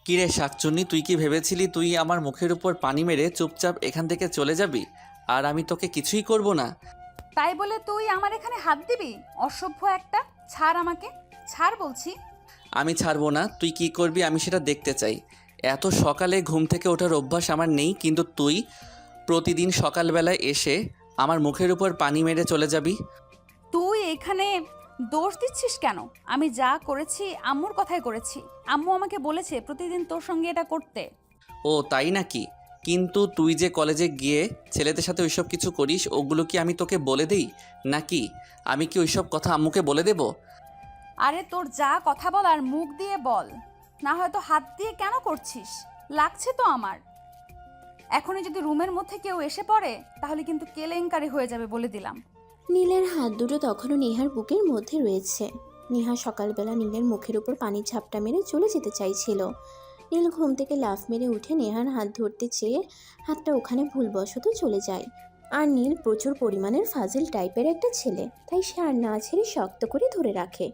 কিরে শাকচুন্নি, তুই কি ভেবেছিলি তুই আমার মুখের উপর পানি মেরে চুপচাপ এখান থেকে চলে যাবি আর আমি তোকে কিছুই করব না? তাই বলে তুই আমার এখানে হাত দিবি? অসভ্য একটা! ছাড় আমাকে, ছাড় বলছি। আমি ছাড়বো না। তুই কি করবি আমি সেটা দেখতে চাই। এত সকালে ঘুম থেকে ওঠার অভ্যাস আমার নেই, কিন্তু তুই প্রতিদিন সকালবেলায় এসে আমার মুখের উপর পানি মেরে চলে যাবি। তুই এখানে দোষ দিচ্ছিস কেন? আমি যা করেছি আম্মুর কথাই করেছি। আম্মু আমাকে বলেছে প্রতিদিন তোর সঙ্গে এটা করতে। ও তাই নাকি? কিন্তু তুই যে কলেজে গিয়ে ছেলেদের সাথে ওইসব কিছু করিস, ওগুলো কি আমি তোকে বলে দেই? নাকি আমি কি ওইসব কথা আম্মুকে বলে দেব? আরে তোর যা কথা বলার মুখ দিয়ে বল, না হয়তো হাত দিয়ে কেন করছিস? লাগছে তো আমার। এখনই যদি রুমের মধ্যে কেউ এসে পড়ে তাহলে কিন্তু কেলেঙ্কারি হয়ে যাবে বলে দিলাম। নীলের হাত দুটো তখনও নেহার বুকের মধ্যে রয়েছে। নেহা সকালবেলা নীলের মুখের উপর পানির ঝাপটা মেরে চলে যেতে চাইছিল। নীল ঘুম থেকে লাফ মেরে উঠে নেহার হাত ধরতে চেয়ে হাতটা ওখানে ভুলবশত চলে যায়। আর নীল প্রচুর পরিমাণের ফাজিল টাইপের একটা ছেলে, তাই সে আর না ছেড়ে শক্ত করে ধরে রাখে।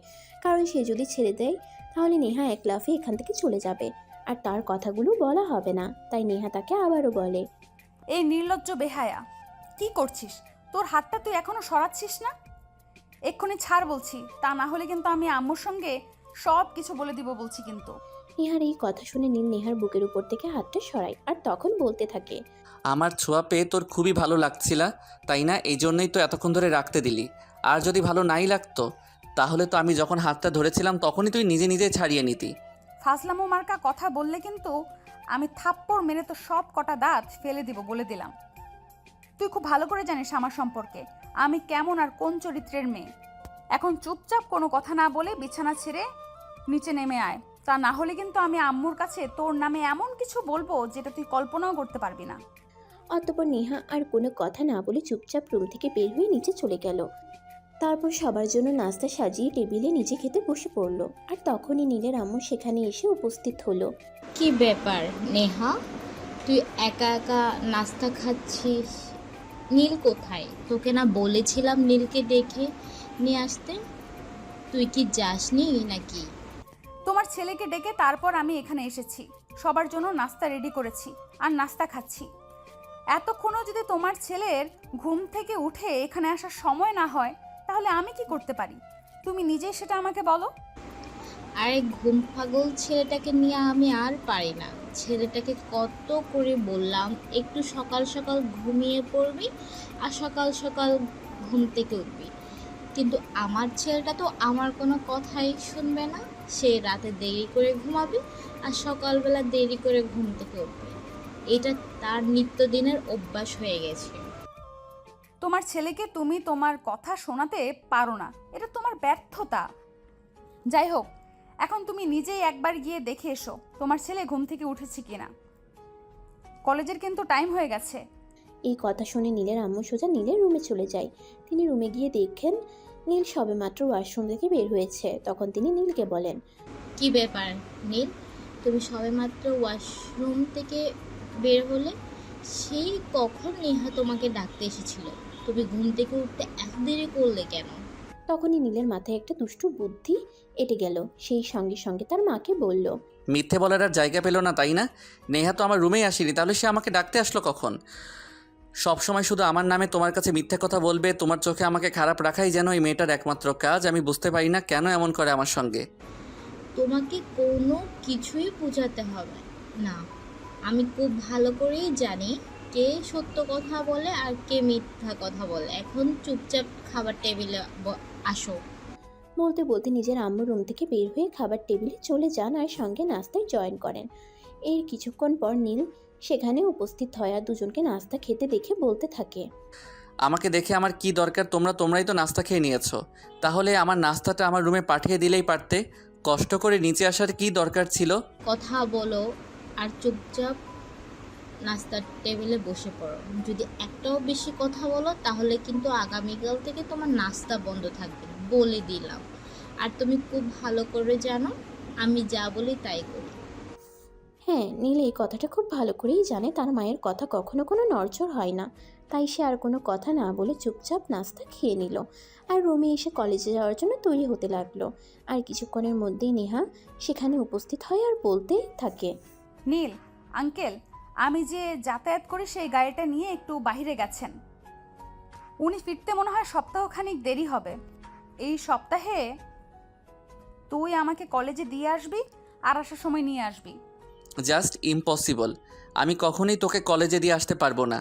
কারণ সে যদি ছেড়ে দেয় তাহলে নেহা এক লাফে এখান থেকে চলে যাবে, আর তার কথাগুলো বলা হবে না। তাই নেহা তাকে আবারও বলে, এই নির্লজ্জ বেহায়া, কি করছিস? তোর হাতটা তুই এখনো সরাচ্ছিস না? এক্ষুনি ছাড় বলছি, তা না হলে কিন্তু আমি আম্মুর সঙ্গে সব কিছু বলে দিব বলছি কিন্তু। নেহার এই কথা শুনে নীল নেহার বুকের উপর থেকে হাতটা সরায় আর তখন বলতে থাকে, আমার ছোঁয়া পেয়ে তোর খুবই ভালো লাগছিল, তাই না? এই জন্যই তো এতক্ষণ ধরে রাখতে দিলি। আর যদি ভালো নাই লাগতো তাহলে তো আমি যখন হাতটা ধরেছিলাম তখনই তুই নিজে নিজে ছাড়িয়ে নিতি। ফাজলামো মার্কা কথা বললে কিন্তু আমি থাপ্পড় মেরে তো সব কটা দাঁত ফেলে দিব বলে দিলাম। তুই খুব ভালো করে জানিস আমার সম্পর্কে আমি কেমন আর কোন চরিত্রের মেয়ে। এখন চুপচাপ কোনো কথা না বলে বিছানা ছেড়ে নিচে নেমে আয়, তা না হলে কিন্তু আমি আম্মুর কাছে তোর নামে এমন কিছু বলবো যেটা তুই কল্পনাও করতে পারবি না। অতঃপর নেহা আর কোনো কথা না বলে চুপচাপ রুম থেকে বের হয়ে নিচে চলে গেল। তারপর সবার জন্য নাস্তা সাজিয়ে টেবিলে নিচে খেতে বসে পড়ল। আর তখনই নীলের আম্মু সেখানে এসে উপস্থিত হলো। কি ব্যাপার নেহা, তুই একা একা নাস্তা খাচ্ছিস? নীল কোথায়? তোকে না বলেছিলাম নীলকে ডেকে নিয়ে আসতে? তুই কি যাসনি নাকি? তোমার ছেলেকে ডেকে তারপর আমি এখানে এসেছি, সবার জন্য নাস্তা রেডি করেছি আর নাস্তা খাচ্ছি। এতক্ষণও যদি তোমার ছেলের ঘুম থেকে উঠে এখানে আসার সময় না হয় তাহলে আমি কি করতে পারি? তুমি নিজেই সেটা আমাকে বলো। আরে ঘুম পাগল ছেলেটাকে নিয়ে আমি আর পারি না। ছেলেটাকে কত করে বললাম একটু সকাল সকাল ঘুমিয়ে পড়বি আর সকাল সকাল ঘুম থেকে উঠবি, কিন্তু আমার ছেলেটা তো আমার কোনো কথাই শুনবে না। সে রাতে দেরি করে ঘুমাবে আর সকালবেলা দেরি করে ঘুম থেকে উঠবে। এটা তার নিত্যদিনের অভ্যাস হয়ে গেছে। তোমার ছেলেকে তুমি তোমার কথা শোনাতে পারো না, এটা তোমার ব্যর্থতা। যাই হোক, এখন তুমি নিজেই একবার গিয়ে দেখে এসো তোমার ছেলে ঘুম থেকে উঠেছে কিনা। কলেজের কিন্তু টাইম হয়ে গেছে। এই কথা শুনে নীলের আম্মু সোজা নীলের রুমে চলে যায়। তিনি রুমে গিয়ে দেখেন নীল সবেমাত্র ওয়াশরুম থেকে বের হয়েছে। তখন তিনি নীলকে বলেন, কি ব্যাপার নীল, তুমি সবেমাত্র ওয়াশরুম থেকে বের হলে? সেই কখন নেহা তোমাকে ডাকতে এসেছিল? তুমি ঘুম থেকে উঠতে এত দেরি করলে কেন? তখনই নীলের মাথায় একটা দুষ্টু বুদ্ধি এঁটে গেল। সেই সঙ্গে সঙ্গে তার মাকে বলল, মিথ্যে বলার আর জায়গা পেল না, তাই না? নেহা তো আমার রুমেই আসেনি, তাহলে সে আমাকে ডাকতে আসলো কখন? সব সময় শুধু আমার নামে তোমার কাছে মিথ্যে কথা বলবে, তোমার চোখে আমাকে খারাপ রাখাই যেন এই মেয়েটার একমাত্র কাজ। আমি বুঝতে পারি না কেন এমন করে আমার সঙ্গে। তোমাকে কোনো কিছুই বোঝাতে হবে না। আমি খুব ভালো করেই জানি কে সত্য কথা বলে আর কে মিথ্যা কথা বলে। এখন চুপচাপ খাবার টেবিলে আসো। বলতে বলতে নিজের আম্মুর রুম থেকে বের হয়ে খাবার টেবিলে চলে যান আর সঙ্গে নাস্তায় জয়েন করেন। এর কিছুক্ষণ পর নীল সেখানে উপস্থিত হয় আর দুজনকে নাস্তা খেতে দেখে বলতে থাকে, আমাকে দেখে আমার কি দরকার? তোমরাই তো নাস্তা খেয়ে নিয়েছো, তাহলে আমার নাস্তাটা আমার রুমে পাঠিয়ে দিলেই পারতে। কষ্ট করে নিচে আসার কি দরকার ছিল? কথা বলো আর চুপচাপ নাস্তার টেবিলে বসে পড়ো। যদি একটাও বেশি কথা বলো তাহলে কিন্তু আগামীকাল থেকে তোমার নাস্তা বন্ধ থাকবে, বলে দিলাম। আর তুমি খুব ভালো করে জানো আমি যা বলি তাই করি। হ্যাঁ, নীল এই কথাটা খুব ভালো করেই জানে তার মায়ের কথা কখনো কোনো নড়চড় হয় না। তাই সে আর কোনো কথা না বলে চুপচাপ নাস্তা খেয়ে নিল আর রুমে এসে কলেজে যাওয়ার জন্য তৈরি হতে লাগলো। আর কিছুক্ষণের মধ্যেই নেহা সেখানে উপস্থিত হয় আর বলতে থাকে, নীল আঙ্কেল, আমি যে যাতায়াত করি সেই গাড়িটা নিয়ে একটু বাইরে গেছেন। উনি ফিরতে মনে হয় সপ্তাহখানিক দেরি হবে। এই সপ্তাহে তুই আমাকে কলেজে দিয়ে আসবি আর আসার সময় নিয়ে আসবি। Just impossible. আমি কখনোই তোকে কলেজে দিয়ে আসতে পারবো না,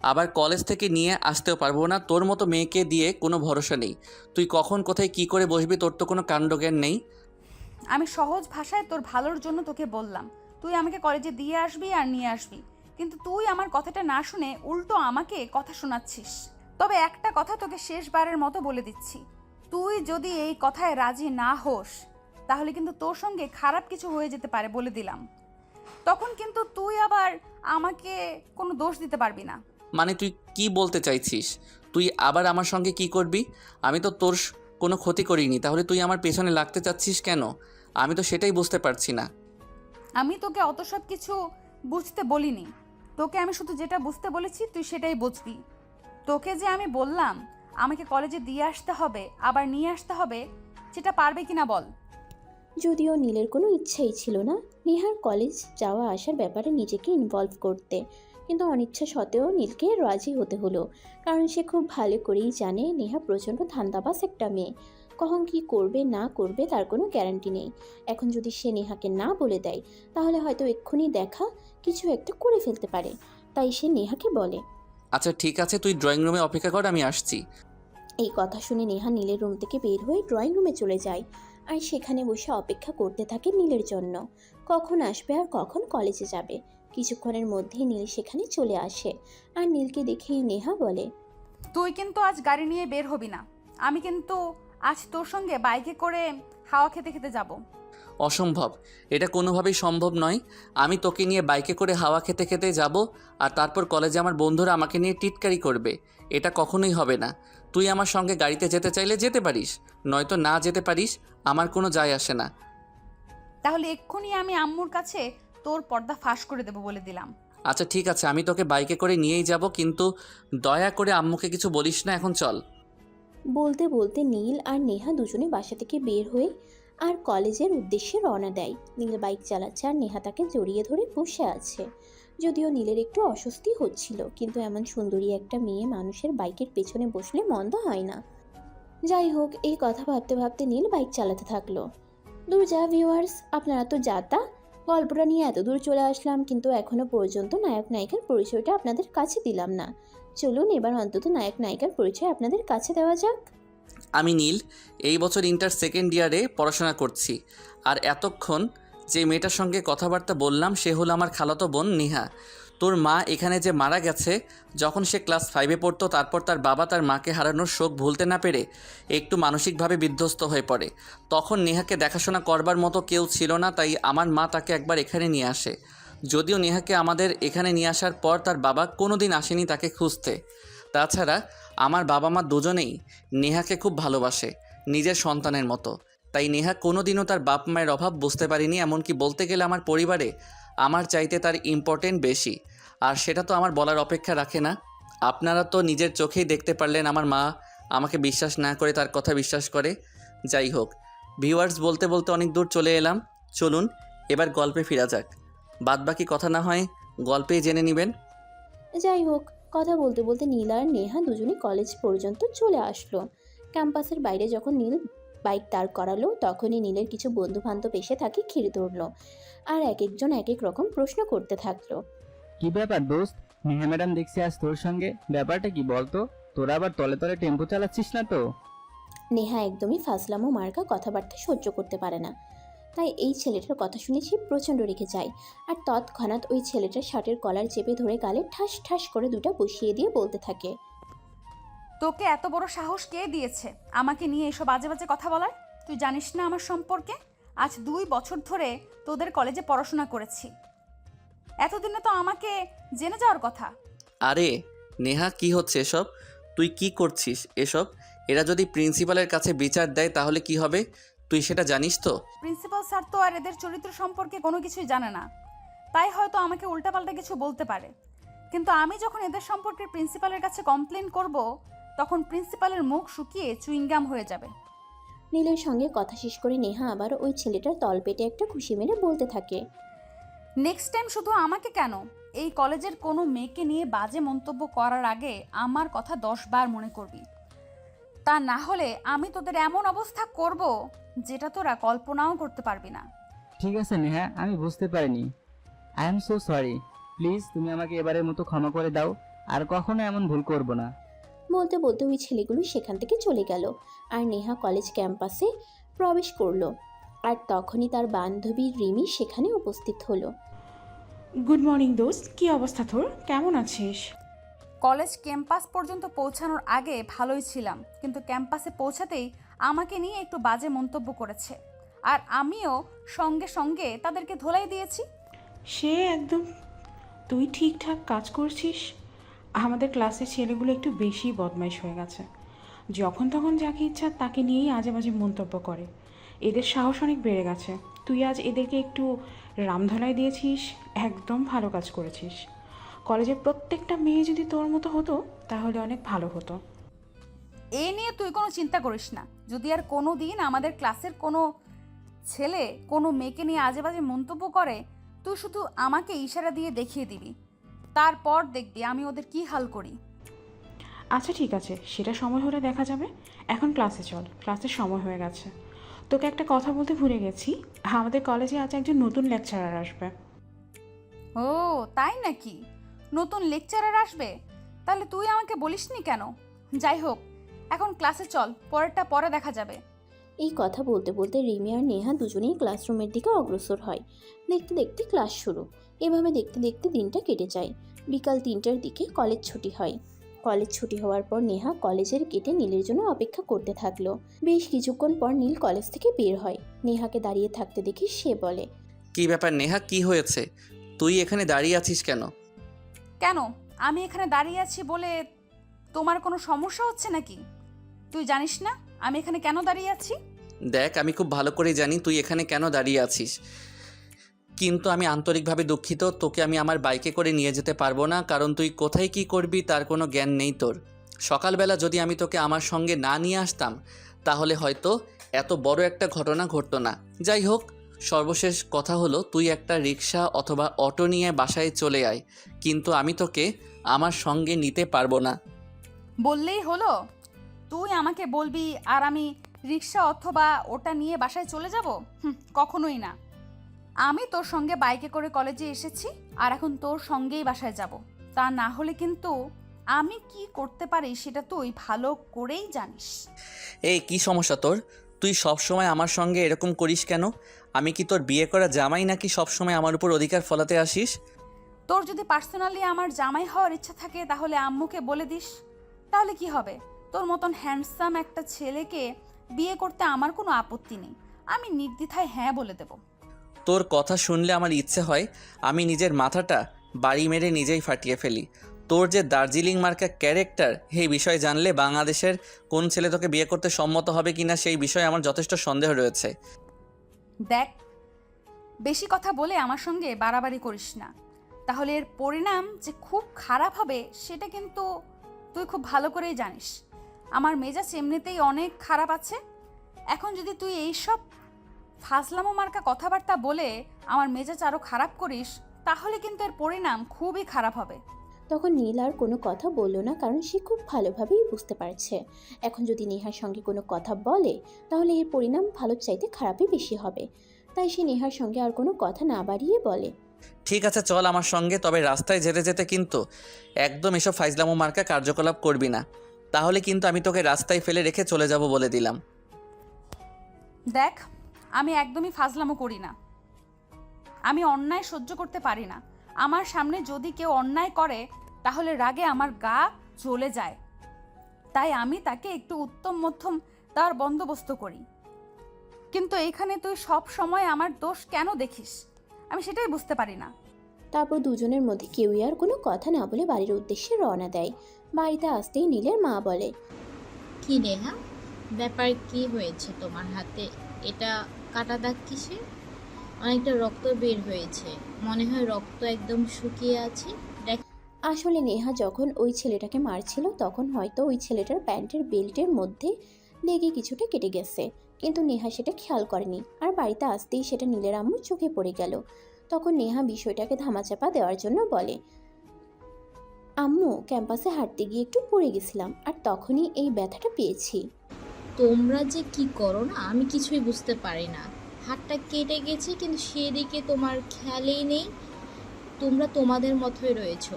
আবার কলেজ থেকে নিয়ে আসতেও পারবো না। তোর মতো মেয়েকে দিয়ে কোনো ভরসা নেই। তুই কখন কোথায় কি করে বসবি তোর তো কোনো কাণ্ডজ্ঞান নেই। আমি সহজ ভাষায় তোর ভালোর জন্য তোকে বললাম তুই আমাকে কলেজে দিয়ে আসবি আর নিয়ে আসবি, কিন্তু তুই আমার কথাটা না শুনে উল্টো আমাকে কথা শোনাচ্ছিস। তবে একটা কথা তোকে শেষবারের মতো বলে দিচ্ছি, তুই যদি এই কথায় রাজি না হোস তাহলে কিন্তু তোর সঙ্গে খারাপ কিছু হয়ে যেতে পারে বলে দিলাম। তখন কিন্তু তুই আবার আমাকে কোনো দোষ দিতে পারবি না। মানে তুই কি বলতে চাইছিস? তুই আবার আমার সঙ্গে কি করবি? আমি তো তোর কোনো ক্ষতি করিনি, তাহলে তুই আমার পেছনে লাগতে চাচ্ছিস কেন? আমি তো সেটাই বুঝতে পারছি না। আমি তোকে অত সব কিছু বুঝতে বলিনি, তোকে আমি শুধু যেটা বুঝতে বলেছি তুই সেটাই বুঝবি। তোকে যে আমি বললাম আমাকে কলেজে দিয়ে আসতে হবে আবার নিয়ে আসতে হবে, সেটা পারবে কিনা বল। যদিও নীলের কোনো ইচ্ছাই ছিল না নেহার কলেজ যাওয়া আসার ব্যাপারে নিজেকে ইনভলভ করতে, কিন্তু অনিচ্ছা সত্ত্বেও নীলকে রাজি হতে হলো। কারণ সে খুব ভালো করেই জানে নেহা প্রচণ্ড ধান্দাবাজ একটা মেয়ে। কখন কি করবে না করবে তার কোনো গ্যারান্টি নেই। এখন যদি সে নেহাকে না বলে দেয় তাহলে হয়তো এক্ষুনি দেখা কিছু একটা করে ফেলতে পারে। তাই সে নেহাকে বলে, আচ্ছা ঠিক আছে, তুই ড্রয়িং রুমে অপেক্ষা কর, আমি আসছি। এই কথা শুনে নেহা নীলের রুম থেকে বের হয়ে ড্রয়িং রুমে চলে যায় আর সেখানে বসে অপেক্ষা করতে থাকে নীলের জন্য, কখন আসবে আর কখন কলেজে যাবে। কিছুক্ষণের মধ্যেই নীল সেখানে চলে আসে আর নীলকে দেখেই নেহা বলে, তুই কিন্তু আজ গাড়ি নিয়ে বের হবি না, আমি কিন্তু আজ তোর সঙ্গে বাইকে করে হাওয়া খেতে খেতে যাব। অসম্ভব, এটা কোনোভাবেই সম্ভব নয়। আমি তোকে নিয়ে বাইকে করে হাওয়া খেতে খেতে যাব আর তারপর কলেজে আমার বন্ধুরা আমাকে নিয়ে টিটকারি করবে। এটা কখনোই হবে না। তুই আমার সঙ্গে গাড়িতে যেতে চাইলে যেতে পারিস, নয়তো না যেতে পারিস, আমার কোনো যায় আসে না। তাহলে এক্ষুনি আমি আম্মুর কাছে তোর পর্দা ফাঁস করে দেবো বলে দিলাম। আচ্ছা ঠিক আছে, আমি তোকে বাইকে করে নিয়েই যাব, কিন্তু দয়া করে আম্মুকে কিছু বলিস না, এখন চল। বলতে বলতে নীল আর নেহা দুজনে বাসা থেকে বের হয়ে আর কলেজের উদ্দেশ্যে রওনা দেয়। নীল বাইক চালাচ্ছে আর নেহা তাকে জড়িয়ে ধরে বসে আছে। যদিও নীলের একটু অস্বস্তি হচ্ছিল, কিন্তু এমন সুন্দরী একটা মেয়ে মানুষের বাইকের পেছনে বসলে মন্দ হয় না। যাই হোক, এই কথা ভাবতে ভাবতে নীল বাইক চালাতে থাকলো। দূর যা ভিউয়ার্স, আপনারা তো যাতা গল্পটা নিয়ে এত দূর চলে আসলাম, কিন্তু এখনো পর্যন্ত নায়ক নায়িকার পরিচয়টা আপনাদের কাছে দিলাম না। চলুন এবার অন্তত নায়ক নায়িকার পরিচয় আপনাদের কাছে দেওয়া যাক। আমি নীল, এই বছর ইন্টার সেকেন্ড ইয়ারে পড়াশোনা করছি। আর এতক্ষণ যে মেয়েটার সঙ্গে কথাবার্তা বললাম সে হলো আমার খালাতো বোন নেহা। তোর মা এখানে যে মারা গেছে, যখন সে ক্লাস 5-এ পড়তো, তারপর তার বাবা তার মাকে হারানোর শোক ভুলতে না পেরে একটু মানসিকভাবে বিধ্বস্ত হয়ে পড়ে। তখন নেহাকে দেখাশোনা করবার মতো কেউ ছিল না, তাই আমার মা তাকে একবার এখানে নিয়ে আসে। যদিও নেহাকে আমাদের এখানে নিয়ে আসার পর তার বাবা কোনো দিন আসেনি তাকে খুঁজতে। তাছাড়া আমার বাবা মা দুজনেই নেহাকে খুব ভালোবাসে, নিজের সন্তানের মতো। তাই নেহা কোনো দিনও তার বাপ মায়ের অভাব বুঝতে পারিনি। এমনকি বলতে গেলে আমার পরিবারে আমার চাইতে তার ইম্পর্টেন্ট বেশি, আর সেটা তো আমার বলার অপেক্ষা রাখে না। আপনারা তো নিজের চোখেই দেখতে পারলেন আমার মা আমাকে বিশ্বাস না করে তার কথা বিশ্বাস করে। যাই হোক ভিউয়ার্স, বলতে বলতে অনেক দূর চলে এলাম, চলুন এবার গল্পে ফেরা যাক। বাদবাকি কথা না হয় গল্পেই জেনে নেবেন। যাই হোক, কথা বলতে বলতে নীল আর নেহা দুজনেই কলেজ পর্যন্ত চলে আসলো। ক্যাম্পাসের বাইরে যখন নীল বাইক দাঁড় করালো তখনই নীলের কিছু বন্ধু বান্ধব এসে তাকে ঘিরে ধরলো আর এক একজন এক এক রকম প্রশ্ন করতে থাকলো। কি ব্যাপার দোস্ত, নেহা ম্যাডাম দেখছি আজ তোর সঙ্গে, ব্যাপারটা কি বলতো? তোরা আবার তলে তলে টেম্পো চালাচ্ছিস না তো? নেহা একদমই ফাজলামো মার্কা কথাবার্তা সহ্য করতে পারে না, তাই এই ছেলেটার কথা শুনে সে প্রচণ্ড রেগে যায় আর তৎক্ষণাৎ ওই ছেলেটার শার্টের কলার চেপে ধরে গালে ঠাস ঠাস করে দুটো বসিয়ে দিয়ে বলতে থাকে, তোকে এত বড় সাহস কে দিয়েছে আমাকে নিয়ে এসব বাজে বাজে কথা বলার? তুই জানিস না আমার সম্পর্কে? আজ 2 বছর ধরে তোদের কলেজে পড়াশোনা করেছি, এতদিনে তো আমাকে জেনে যাওয়ার কথা। আরে নেহা, কি হচ্ছে এসব? তুই কি করছিস এসব? এরা যদি প্রিন্সিপালের কাছে বিচার দেয় তাহলে কি হবে, তুই সেটা জানিস তো? প্রিন্সিপাল স্যার তো আর এদের চরিত্র সম্পর্কে কোনো কিছুই জানে না, তাই হয়তো আমাকে উল্টাপাল্টা কিছু বলতে পারে। কিন্তু আমি যখন এদের সম্পর্কে প্রিন্সিপালের কাছে কমপ্লেন করব, তখন প্রিন্সিপালের মুখ শুকিয়ে চুইংগাম হয়ে যাবে। নীলের সঙ্গে কথা শেষ করে নেহা আবার ওই ছেলেটার তলপেটে একটা খুশি মেরে বলতে থাকে। নেক্সট টাইম শুধু আমাকে কেন, এই কলেজের কোনো মেয়েকে নিয়ে বাজে মন্তব্য করার আগে আমার কথা 10 বার মনে করবি। তা না হলে আমি তোদের এমন অবস্থা করব যেটা তোরা কল্পনাও করতে পারবি না। ঠিক আছে নেহা, আমি বুঝতে পারিনি। I am so sorry. Please তুমি আমাকে এবারের মতো ক্ষমা করে দাও, আর কখনো এমন ভুল করব না। বলতে বলতে ওই ছেলেগুলো সেখান থেকে চলে গেল আর নেহা কলেজ ক্যাম্পাসে প্রবেশ করলো। আর তখনই তার বান্ধবী রিমি সেখানে উপস্থিত হলো। গুড মর্নিং দোস্ত, কি অবস্থা তোর? কেমন আছিস? কলেজ ক্যাম্পাস পর্যন্ত পৌঁছানোর আগে ভালোই ছিলাম, কিন্তু ক্যাম্পাসে পৌঁছাতেই আমাকে নিয়ে একটু বাজে মন্তব্য করেছে, আর আমিও সঙ্গে সঙ্গে তাদেরকে ধোলাই দিয়েছি। সে একদম, তুই ঠিকঠাক কাজ করছিস? আমাদের ক্লাসের ছেলেগুলো একটু বেশি বদমাইশ হয়ে গেছে। যখন তখন যাকে ইচ্ছা তাকে নিয়েই আজে বাজে মন্তব্য করে। এদের সাহস অনেক বেড়ে গেছে। তুই আজ এদেরকে একটু রামধলাই দিয়েছিস, একদম ভালো কাজ করেছিস। কলেজের প্রত্যেকটা মেয়ে যদি তোর মতো হতো তাহলে অনেক ভালো হতো। এ নিয়ে তুই কোনো চিন্তা করিস না। যদি আর কোনো দিন আমাদের ক্লাসের কোনো ছেলে কোনো মেয়েকে নিয়ে আজে বাজে মন্তব্য করে, তুই শুধু আমাকে ইশারা দিয়ে দেখিয়ে দিবি, তারপর দেখবি আমি ওদের কি হাল করি। আচ্ছা ঠিক আছে, সেটা সময় হলে দেখা যাবে। এখন ক্লাসে চল, ক্লাসের সময় হয়ে গেছে। তোকে একটা কথা বলতে ভুলে গেছি, আমাদের কলেজে আজ একজন নতুন লেকচারার আসবে। ও তাই নাকি? নতুন লেকচারার আসবে? তাহলে তুই আমাকে বলিসনি কেন? যাই হোক, এখন ক্লাসে চল, পরেরটা পরে দেখা যাবে। এই কথা বলতে বলতে রিমি আর নেহা দুজনেই ক্লাসরুমের দিকে অগ্রসর হয়। দেখতে দেখতে ক্লাস শুরু। এভাবে দেখতে দেখতে দিনটা কেটে যায়। বিকাল 3টার দিকে কলেজ ছুটি হয়। কলেজ ছুটি হওয়ার পর নেহা কলেজের গেটে নীলের জন্য অপেক্ষা করতে থাকলো। বেশ কিছুক্ষণ পর নীল কলেজ থেকে বের হয়। নেহাকে দাঁড়িয়ে থাকতে দেখে সে বলে, কি ব্যাপার নেহা, কি হয়েছে? তুই এখানে দাঁড়িয়ে আছিস কেন? কেন আমি এখানে দাঁড়িয়ে আছি বলে তোমার কোনো সমস্যা হচ্ছে নাকি? তুই জানিস না আমি এখানে কেন দাঁড়িয়ে আছি? দেখ, আমি খুব ভালো করে জানি তুই এখানে কেন দাঁড়িয়ে আছিস, কিন্তু আমি আন্তরিকভাবে দুঃখিত। তোকে আমি আমার বাইকে করে নিয়ে যেতে পারবো না, কারণ তুই কোথায় কি করবি তার কোনো জ্ঞান নেই তোর। সকালবেলা যদি আমি তোকে আমার সঙ্গে না নিয়ে আসতাম তাহলে হয়তো এত বড় একটা ঘটনা ঘটতো না। যাই হোক, সর্বশেষ কথা হলো তুই একটা রিক্সা অথবা অটো নিয়ে বাসায় চলে আয়, কিন্তু আমি তোকে আমার সঙ্গে নিতে পারবো না। বললেই হলো? তুই আমাকে বলবি আর আমি রিক্সা অথবা ওটা নিয়ে বাসায় চলে যাব? কখনোই না। আমি তোর সঙ্গে বাইকে করে কলেজে এসেছি, আর এখন তোর সঙ্গেই বাসায় যাব। তা না হলে কিন্তু আমি কি করতে পারি সেটা তুই ভালো করেই জানিস। এই কি সমস্যা তোর? তুই সব সময় আমার সঙ্গে এরকম করিস কেন? আমি কি তোর বিয়ে করা জামাই নাকি সব সময় আমার উপর অধিকার ফলাতে আসিস? তোর যদি পার্সোনালি আমার জামাই হওয়ার ইচ্ছা থাকে তাহলে আম্মুকে বলে দিস, তাহলে কি হবে? তোর মতন হ্যান্ডসাম একটা ছেলেকে বিয়ে করতে আমার কোনো আপত্তি নেই। আমি নির্দ্বিধায় হ্যাঁ বলে দেব। তোর কথা শুনলে আমার ইচ্ছে হয় আমি নিজের মাথাটা বাড়ি মেরে নিজেই ফাটিয়ে ফেলি। তোর যে দার্জিলিং মার্কা ক্যারেক্টার, এই বিষয়ে জানলে বাংলাদেশের কোন ছেলে তোকে বিয়ে করতে সম্মত হবে কিনা সেই বিষয়ে আমার যথেষ্ট সন্দেহ রয়েছে। দেখ, বেশি কথা বলে আমার সঙ্গে বাড়াবাড়ি করিস না, তাহলে এর পরিণাম যে খুব খারাপ হবে সেটা কিন্তু তুই খুব ভালো করেই জানিস। আমার মেজাজ এমনিতেই অনেক খারাপ আছে, এখন যদি তুই এইসব ফাজলামো মার্কা কথাবার্তা বলে আমার মেজাজ আরও খারাপ করিস তাহলে কিন্তু এর পরিণাম খুবই খারাপ হবে। তখন নীল আর কোনো কথা বলল না, কারণ সে খুব ভালোভাবেই বুঝতে পারছে এখন যদি নেহার সঙ্গে কোনো কথা বলে তাহলে এর পরিণাম ভালোর চাইতে খারাপই বেশি হবে। তাই সে নেহার সঙ্গে আর কোনো কথা না বাড়িয়ে বলে, ঠিক আছে চল আমার সঙ্গে, তবে রাস্তায় যেতে যেতে কিন্তু একদম এসব ফাইজলামো মার্কা কার্যকলাপ করবি না, তাহলে কিন্তু আমি তোকে রাস্তায় ফেলে রেখে চলে যাব বলে দিলাম। দেখ, আমি একদমই ফাজলামো করি না। আমি অন্যায় সহ্য করতে পারি না। আমার সামনে যদি কেউ অন্যায় করে তাহলে রাগে আমার গা জ্বলে যায়, তাই আমি তাকে একটু উত্তম মধ্যম দেওয়ার বন্দোবস্ত করি। কিন্তু এইখানে তুই সব সময় আমার দোষ কেন দেখিস আমি সেটাই বুঝতে পারি না। তারপর দুজনের মধ্যে কেউই আর কোনো কথা না বলে বাড়ির উদ্দেশ্যে রওনা দেয়। বাড়িতে আসতেই নীলের মা বলে, কি নেহা, ব্যাপার কি হয়েছে তোমার হাতে? এটা কাটা দাগ কিসে? অনেকটা রক্ত বের হয়েছে, মনে হয় রক্ত একদম শুকিয়ে আছে। আসলে নেহা যখন ওই ছেলেটাকে মারছিল তখন হয়তো ওই ছেলেটার প্যান্টের বেল্টের মধ্যে লেগে কিছুটা কেটে গেছে, কিন্তু নেহা সেটা খেয়াল করেনি। আর বাড়িতে আসতেই সেটা নীলের আম্মুর চোখে পড়ে গেল। তখন নেহা বিষয়টাকে ধামাচাপা দেওয়ার জন্য বলে, আম্মু, ক্যাম্পাসে হাঁটতে গিয়ে একটু পড়ে গেছিলাম আর তখনই এই ব্যথাটা পেয়েছি। তোমরা যে কি করো না, আমি কিছুই বুঝতে পারি না। হাতটা কেটে গেছে কিন্তু সেদিকে তোমার খেয়ালই নেই। তোমরা তোমাদের মতোই রয়েছো।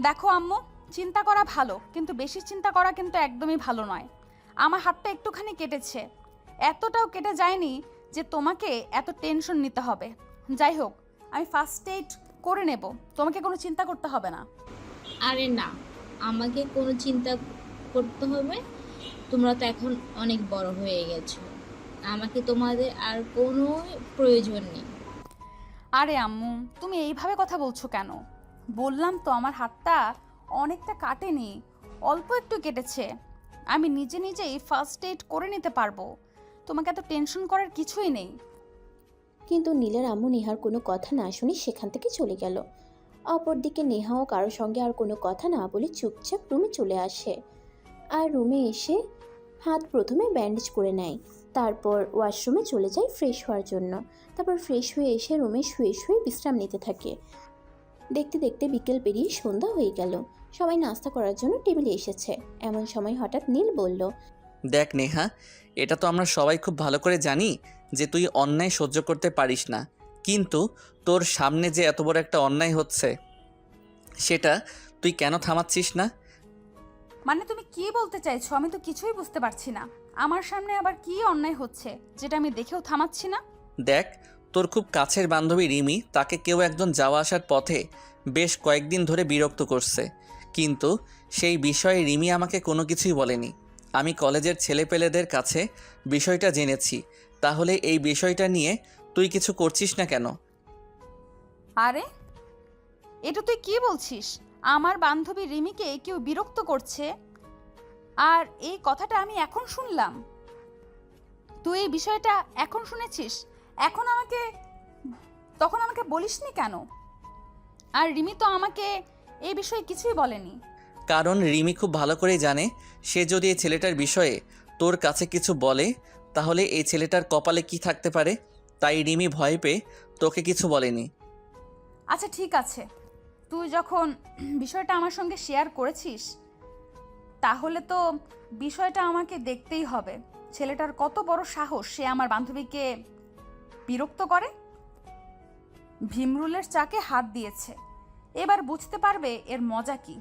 দেখো আম্মু, চিন্তা করা ভালো, কিন্তু বেশি চিন্তা করা কিন্তু একদমই ভালো নয়। আমার হাতটা একটুখানি কেটেছে, এতটাও কেটে যায়নি যে তোমাকে এত টেনশন নিতে হবে। যাই হোক, আমি ফার্স্ট এইড করে নেব, তোমাকে কোনো চিন্তা করতে হবে না। আরে না, আমাকে কোনো চিন্তা করতে হবে? তোমরা তো এখন অনেক বড় হয়ে গেছো, আমাকে তোমাদের আর কোনো প্রয়োজন নেই। আরে আম্মু, তুমি এইভাবে কথা বলছো কেন? বললাম তো আমার হাতটা অনেকটা কাটেনি, অল্প একটু কেটেছে। আমি নিজে নিজেই ফার্স্ট এইড করে নিতে পারবো, তোমাকে এত টেনশন করার কিছুই নেই। কিন্তু নীলের আম্মু নেহার কোনো কথা না শুনে সেখান থেকে চলে গেল। অপরদিকে নেহাও কারোর সঙ্গে আর কোনো কথা না বলে চুপচাপ রুমে চলে আসে। আর রুমে এসে হাত প্রথমে ব্যান্ডেজ করে নেয়, তারপর ওয়াশরুমে চলে যায় ফ্রেশ হওয়ার জন্য। তারপর ফ্রেশ হয়ে এসে রুমে শুয়ে শুয়ে বিশ্রাম নিতে থাকে। দেখতে দেখতে বিকেল পেরিয়ে সন্ধ্যা হয়ে গেল। সবাই নাস্তা করার জন্য টেবিলে এসেছে। এমন সময় হঠাৎ নীল বলল, দেখ নেহা, এটা তো আমরা সবাই খুব ভালো করে জানি যে তুই অন্যায় সহ্য করতে পারিস না, কিন্তু তোর সামনে যে এত বড় একটা অন্যায় হচ্ছে সেটা তুই কেন থামাচ্ছিস না? মানে তুমি কি বলতে চাইছো? আমি তো কিছুই বুঝতে পারছি না। আমার সামনে আবার কি অন্যায় হচ্ছে যেটা আমি দেখেও থামাচ্ছি না? দেখ, তোর খুব কাছের বান্ধবী রিমি, তাকে কেউ একজন যাওয়া আসার পথে বেশ কয়েকদিন ধরে বিরক্ত করছে, কিন্তু সেই বিষয়ে রিমি আমাকে কোনো কিছুই বলেনি। আমি কলেজের ছেলেপেলেদের কাছে বিষয়টা জেনেছি। তাহলে এই বিষয়টা নিয়ে তুই কিছু করছিস না কেন? আরে, এটা তুই কি বলছিস? আমার বান্ধবী রিমিকে কেউ বিরক্ত করছে, আর এই কথাটা আমি এখন শুনলাম? তুই এই বিষয়টা এখন শুনেছিস? তখন আমাকে বলিসনি কেন? আর রিমি তো আমাকে এই বিষয়ে কিছুই বলেনি। কারণ রিমি খুব ভালো করেই জানে, সে যদি এই ছেলেটার বিষয়ে তোর কাছে কিছু বলে তাহলে এই ছেলেটার কপালে কি থাকতে পারে, তাই রিমি ভয় পেয়ে তোকে কিছু বলেনি। আচ্ছা ঠিক আছে, তুই যখন বিষয়টা আমার সঙ্গে শেয়ার করেছিস তাহলে তো বিষয়টা আমাকে দেখতেই হবে। ছেলেটার কত বড় সাহস, সে আমার বান্ধবীকে বিরক্ত করে। ভীমরুলের চাকে হাত দিয়েছে, এবার বুঝতে পারবে এর মজা কি।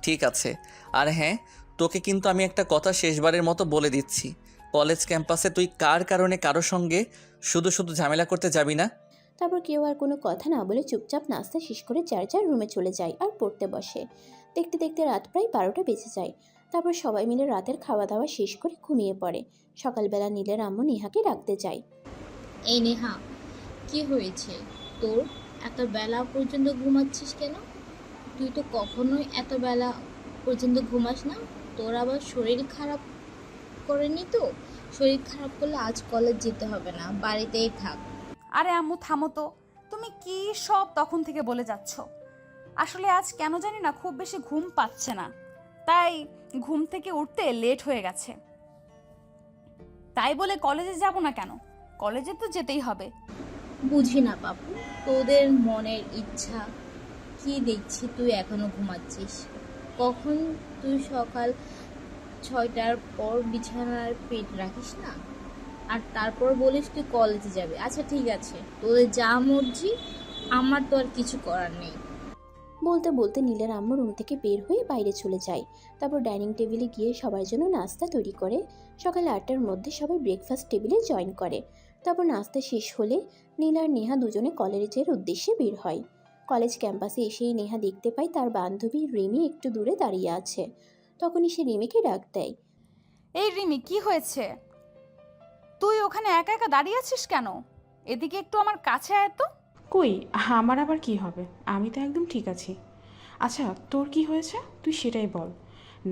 ঠিক আছে, আর হ্যাঁ, তোকে কিন্তু আমি একটা কথা শেষবারের মতো বলে দিচ্ছি, কলেজ ক্যাম্পাসে তুই কার কারণে কারো সঙ্গে শুধু শুধু ঝামেলা করতে যাবি না। তারপর কেউ আর কোনো কথা না বলে চুপচাপ নাস্তা শেষ করে যার যার রুমে চলে যায় আর পড়তে বসে। দেখতে দেখতে রাত প্রায় 12টা বেজে যায়। তারপর সবাই মিলে রাতের খাওয়া দাওয়া শেষ করে ঘুমিয়ে পড়ে। সকালবেলা নীলের আম্মু নেহাকে ডাকতে যায়। এই নেহা, কি হয়েছে তোর? এত বেলা পর্যন্ত ঘুমাচ্ছিস কেন? তুই তো কখনোই এত বেলা পর্যন্ত ঘুমাস না। তোর আবার শরীর খারাপ করেনি তো? শরীর খারাপ করলে আজ কলেজ যেতে হবে না, বাড়িতেই থাক। আরে আম্মু থামো তো, তুমি কি সব তখন থেকে বলে যাচ্ছ? আসলে আজ কেন জানি না খুব বেশি ঘুম পাচ্ছে না, তাই ঘুম থেকে উঠতে লেট হয়ে গেছে। তাই বলে কলেজে যাব না কেন? কলেজে তো যেতেই হবে। বুঝি না বাপু, তোদের মনের ইচ্ছা কি দেখছি তুই এখনো ঘুমাচ্ছিস। কখন তুই সকাল 6টার পর বিছানার পেট রাখিস না, আর তারপর বলিস তুই কলেজে যাবে। আচ্ছা ঠিক আছে, তোদের যা মর্জি, আমার তো আর কিছু করার নেই। বলতে বলতে নীলের আম্মু রুম থেকে বের হয়ে বাইরে চলে যায়। তারপর ডাইনিং টেবিলে গিয়ে সবার জন্য নাস্তা তৈরি করে। সকাল 8টার মধ্যে সবাই ব্রেকফাস্ট টেবিলে জয়েন করে। তারপর নাস্তা শেষ হলে নীল আর নেহা দুজনে কলেজের উদ্দেশ্যে বের হয়। কলেজ ক্যাম্পাসে এসেই নেহা দেখতে পায় তার বান্ধবী রিমি একটু দূরে দাঁড়িয়ে আছে। তখনই সে রিমিকে ডাক দেয়। এই রিমি, কি হয়েছে? তুই ওখানে একা একা দাঁড়িয়ে আছিস কেন? এদিকে একটু আমার কাছে আয় তো। কই, আমার আবার কি হবে? আমি তো একদম ঠিক আছি। আচ্ছা, তোর কি হয়েছে তুই সেটাই বল।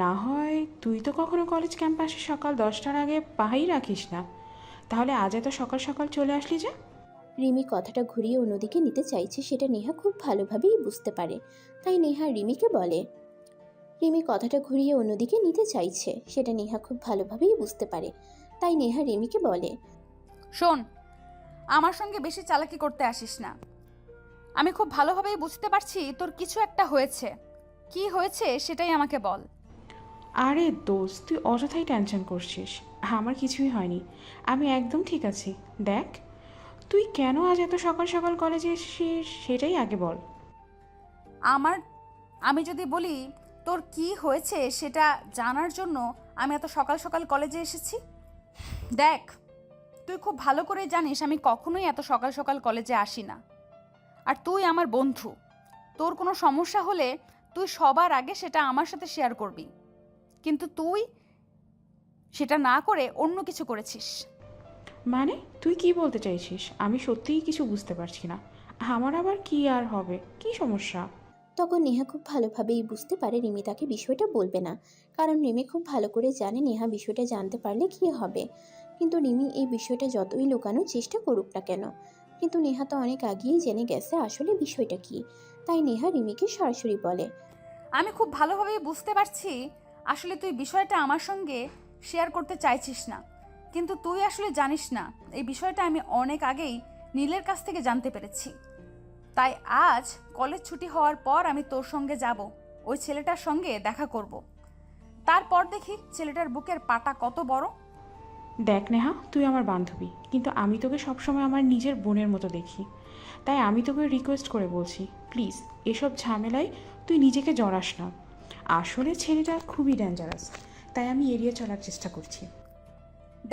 না হয় তুই তো কখনো কলেজ ক্যাম্পাসে সকাল 10টার আগে পাহাই রাখিস না, তাহলে আজ এত সকাল সকাল চলে আসলি যে? রিমি কথাটা ঘুরিয়ে অন্যদিকে নিতে চাইছে সেটা নেহা খুব ভালোভাবেই বুঝতে পারে, তাই নেহা রিমিকে বলে। রিমি কথাটা ঘুরিয়ে অন্যদিকে নিতে চাইছে সেটা নেহা খুব ভালোভাবেই বুঝতে পারে, তাই নেহা রিমিকে বলে। শোন, আমার সঙ্গে বেশি চালাকি করতে আসিস না। আমি খুব ভালোভাবেই বুঝতে পারছি তোর কিছু একটা হয়েছে। কি হয়েছে সেটাই আমাকে বল। আরে দোস্ত, তুই অযথাই টেনশন করছিস। আমার কিছুই হয়নি, আমি একদম ঠিক আছি। দেখ, তুই কেন আজ এত সকাল সকাল কলেজে এসেছিস সেটাই আগে বল। আমি যদি বলি তোর কি হয়েছে সেটা জানার জন্য আমি এত সকাল সকাল কলেজে এসেছি? দেখ, তুই খুব ভালো করে জানিস আমি কখনোই এত সকাল সকাল কলেজে আসি না। আর তুই আমার বন্ধু, তোর কোনো সমস্যা হলে তুই সবার আগে সেটা আমার সাথে শেয়ার করবি, কিন্তু তুই সেটা না করে অন্য কিছু করেছিস। মানে তুই কি বলতে চাইছিস? আমি সত্যিই কিছু বুঝতে পারছি না। আমার আবার কি আর হবে, কি সমস্যা? তখন নেহা খুব ভালোভাবেই বুঝতে পারে রিমি তাকে বিষয়টা বলবে না, কারণ রিমি খুব ভালো করে জানে নেহা বিষয়টা জানতে পারলে কী হবে। কিন্তু রিমি এই বিষয়টা যতই লুকানোর চেষ্টা করুক না কেন, কিন্তু নেহা তো অনেক আগেই জেনে গেছে আসলে বিষয়টা কী। তাই নেহা রিমিকে সরাসরি বলে। আমি খুব ভালোভাবেই বুঝতে পারছি আসলে তুই বিষয়টা আমার সঙ্গে শেয়ার করতে চাইছিস না, কিন্তু তুই আসলে জানিস না এই বিষয়টা আমি অনেক আগেই নীলের কাছ থেকে জানতে পেরেছি। তাই আজ কলেজ ছুটি হওয়ার পর আমি তোর সঙ্গে যাব, ওই ছেলেটার সঙ্গে দেখা করব। তারপর দেখি ছেলেটার বুকের পাটা কত বড়। দেখ নেহা, তুই আমার বান্ধবী, কিন্তু আমি তোকে সবসময় আমার নিজের বোনের মতো দেখি। তাই আমি তোকে রিকোয়েস্ট করে বলছি, প্লিজ এসব ঝামেলায় তুই নিজেকে জড়াস না। আসলে ছেলেটা খুবই ডেঞ্জারাস, তাই আমি এড়িয়ে চলার চেষ্টা করছি।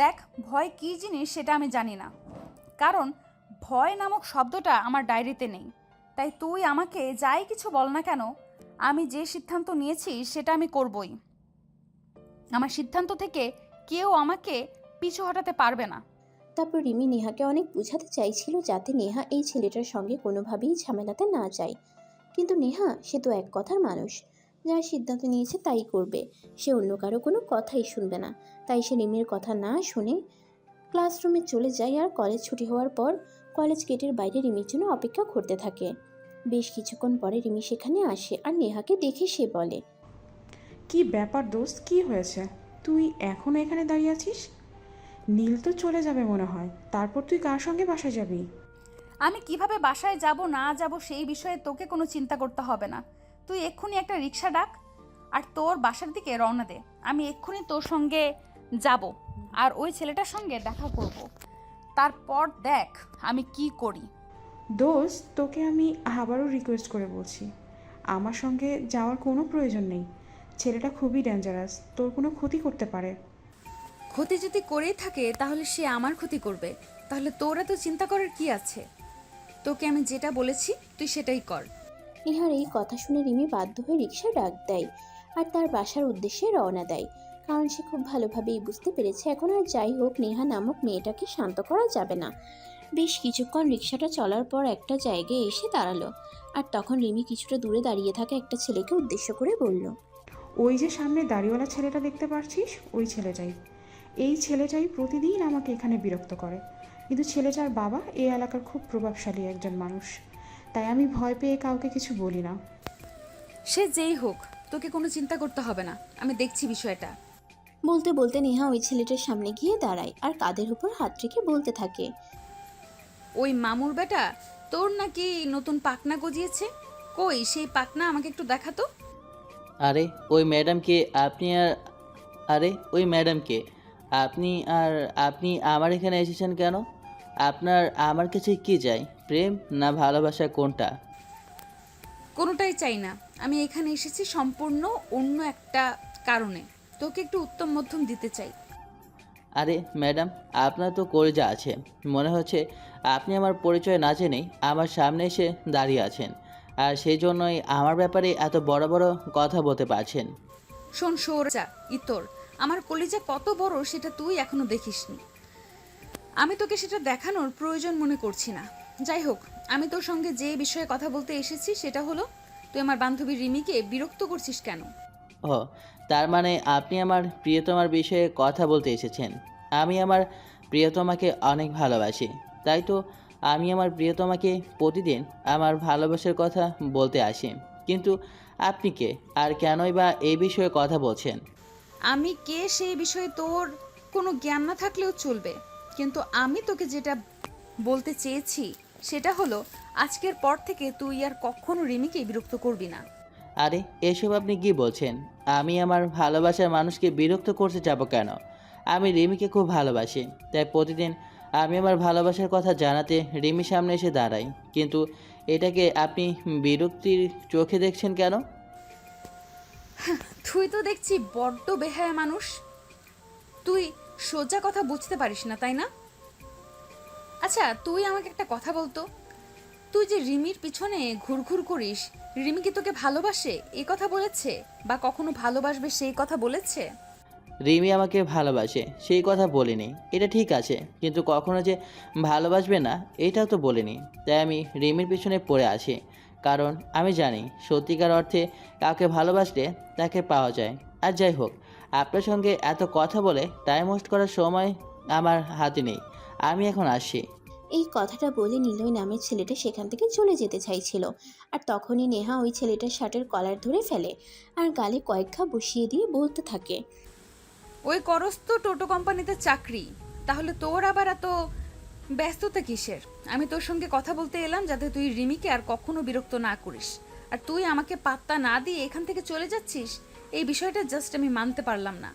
দেখ, ভয় কী জিনিস সেটা আমি জানি না, কারণ ভয় নামক শব্দটা আমার ডায়েরিতে নেই। তাই তুই আমাকে যাই কিছু বল না কেন, আমি যে সিদ্ধান্ত নিয়েছি সেটা আমি করবই। আমার সিদ্ধান্ত থেকে কেউ আমাকে পিছু হটাতে পারবে না। তারপর রিমি নেহাকে অনেক বোঝাতে চাইছিল যাতে নেহা এই ছেলেটার সঙ্গে কোনোভাবেই ঝামেলাতে না যায়, কিন্তু নেহা সে তো এক কথার মানুষ, যার সিদ্ধান্ত নিয়েছে তাই করবে, সে অন্য কারো কোনো কথাই শুনবে না। তাই সে রিমির কথা না শুনে ক্লাসরুমে চলে যায় আর কলেজ ছুটি হওয়ার পর কলেজ গেটের বাইরে রিমির জন্য অপেক্ষা করতে থাকে। বেশ কিছুক্ষণ পরে রিমি সেখানে আসে আর নেহাকে দেখে সে বলে। কি ব্যাপার দোস্ত, কি হয়েছে? তুই এখনো এখানে দাঁড়িয়ে আছিস? নীল তো চলে যাবে মনে হয়, তারপর তুই কার সঙ্গে বাসায় যাবি? আমি কিভাবে বাসায় যাব না যাব সেই বিষয়ে তোকে কোনো চিন্তা করতে হবে না। তুই এক্ষুনি একটা রিক্সা ডাক আর তোর বাসার দিকে রওনা দে। আমি এক্ষুনি তোর সঙ্গে যাব আর ওই ছেলেটার সঙ্গে দেখা করব। তারপর দেখ আমি কি করি। দোস্ত, তোকে আমি আবারও রিকোয়েস্ট করে বলছি, আমার সঙ্গে যাওয়ার কোনো প্রয়োজন নেই। ছেলেটা খুবই ডেঞ্জারাস, তোর কোনো ক্ষতি করতে পারে। ক্ষতি যদি করেই থাকে তাহলে সে আমার ক্ষতি করবে, তাহলে তোর এত চিন্তা করার কি আছে? তোকে আমি যেটা বলেছি তুই সেটাই কর। নেহার এই কথা শুনে রিমি বাধ্য হয়ে রিক্সা ডাক দেয় আর তার বাসার উদ্দেশ্যে রওনা দেয়, কারণ সে খুব ভালোভাবেই বুঝতে পেরেছে এখন আর যাই হোক নেহা নামক মেয়েটাকে শান্ত করা যাবে না। বেশ কিছুক্ষণ রিক্সাটা চলার পর একটা জায়গায় এসে দাঁড়ালো, আর তখন রিমি কিছুটা দূরে দাঁড়িয়ে থাকা একটা ছেলেকে উদ্দেশ্য করে বলল। ওই যে সামনে দাড়িওয়ালা ছেলেটা দেখতে পারছিস, ওই ছেলেটাই। এই ছেলেটাই প্রতিদিন আমাকে এখানে বিরক্ত করে, কিন্তু ছেলেটার বাবা এই এলাকার খুব প্রভাবশালী একজন মানুষ, তাই আমি ভয় পেয়ে কাউকে কিছু বলি না। সে যেই হোক, তোকে কোনো চিন্তা করতে হবে না, আমি দেখছি বিষয়টা। বলতে বলতে নেহা ওই ছেলেটার সামনে গিয়ে দাঁড়ায় আর কাঁধের উপর হাত রেখে বলতে থাকে। ওই মামুর বেটা তোর নাকি নতুন পাকনা গজিয়েছে, কই সেই পাকনা আমাকে একটু দেখাতো। আরে ওই ম্যাডামকে আপনি আর আরে ওই ম্যাডামকে আপনি আর আপনি আমার এখানে এসেছেন কেন? আপনার আমার কাছে কি চাই? প্রেম না ভালোবাসা, কোনটা? কোনোটাই চাই না, আমি এখানে এসেছি সম্পূর্ণ অন্য একটা কারণে। তোকে একটু উত্তম মধ্যম দিতে চাই। আরে ম্যাডাম, আপনার তো কলিজা আছে, মনে হচ্ছে আপনি আমার পরিচয় না জেনেই আমার সামনে এসে দাঁড়িয়ে আছেন, আর সেই জন্যই আমার ব্যাপারে এত বড় বড় কথা বলতে পারছেন। শোন সৌরজা ইতর, আমার কলিজা কত বড় সেটা তুই এখনো দেখিসনি। আমি তোকে সেটা দেখানোর প্রয়োজন মনে করছি না। যাই হোক, আমি তোর সঙ্গে যে বিষয়ে কথা বলতে এসেছি সেটা হলো, তুই আমার বান্ধবী রিমিকে বিরক্ত করছিস কেন? ও, তার মানে আপনি আমার প্রিয়তমার বিষয়ে কথা বলতে এসেছেন। আমি আমার প্রিয়তমাকে অনেক ভালোবাসি, তাই তো আমি আমার প্রিয়তমাকে প্রতিদিন আমার ভালোবাসার কথা বলতে আসি, কিন্তু আপনি কে আর কেনই বা এই বিষয়ে কথা বলছেন? আমি কে সেই বিষয়ে তোর কোনো জ্ঞান না থাকলেও চলবে, কিন্তু আমি তোকে যেটা বলতে চেয়েছি সেটা হলো আজকের পর থেকে তুই আর কখনো রিমিকে বিরক্ত করবি না। আরে এসব আপনি কি বলছেন? আমি আমার ভালোবাসার মানুষকে বিরক্ত করতে যাব কেন? আমি রিমিকে খুব ভালোবাসি, তাই প্রতিদিন আমি আমার ভালোবাসার কথা জানাতে রিমির সামনে এসে দাঁড়াই, কিন্তু এটাকে আপনি বিরক্তির চোখে দেখছেন কেন? তুই তো দেখছি বড্ড বেহায়া মানুষ। তুই সোজা কথা বুঝতে পারিস না, তাই না? আচ্ছা, তুই আমাকে একটা কথা বলতো, তুই যে রিমির পিছনে ঘুরঘুর করিস, রিমি কি তোকে ভালোবাসে এই কথা বলেছে, বা কখনো ভালোবাসবে সেই কথা বলেছে? রিমি আমাকে ভালোবাসে সেই কথা বলিনি, এটা ঠিক আছে, কিন্তু কখনো যে ভালোবাসবে না এটাও তো বলিনি। তাই আমি রিমির পিছনে পড়ে আসি, কারণ আমি জানি সত্যিকার অর্থে কাউকে ভালোবাসলে তাকে পাওয়া যায়। আর যাই হোক, আপনার সঙ্গে এত কথা বলে টাইম ওয়েস্ট করার সময় আমার হাতে নেই, আমি এখন আসি। এই কথাটা বলে নিলয় নামের ছেলেটা সেখান থেকে চলে যেতে চাইছিল, আর তখনই নেহা ওই ছেলেটার শার্টের কলার ধরে ফেলে আর গালে কয়েক ঘা বসিয়ে দিয়ে বলতে থাকে, ওই করস তো টোটো কোম্পানিতে চাকরি, তাহলে তোর আবার এত ব্যস্ততা কিসের? আমি তোর সঙ্গে কথা বলতে এলাম যাতে তুই রিমিকে আর কখনো বিরক্ত না করিস, আর তুই আমাকে পাত্তা না দিয়ে এখান থেকে চলে যাচ্ছিস। এই বিষয়টা জাস্ট আমি মানতে পারলাম না।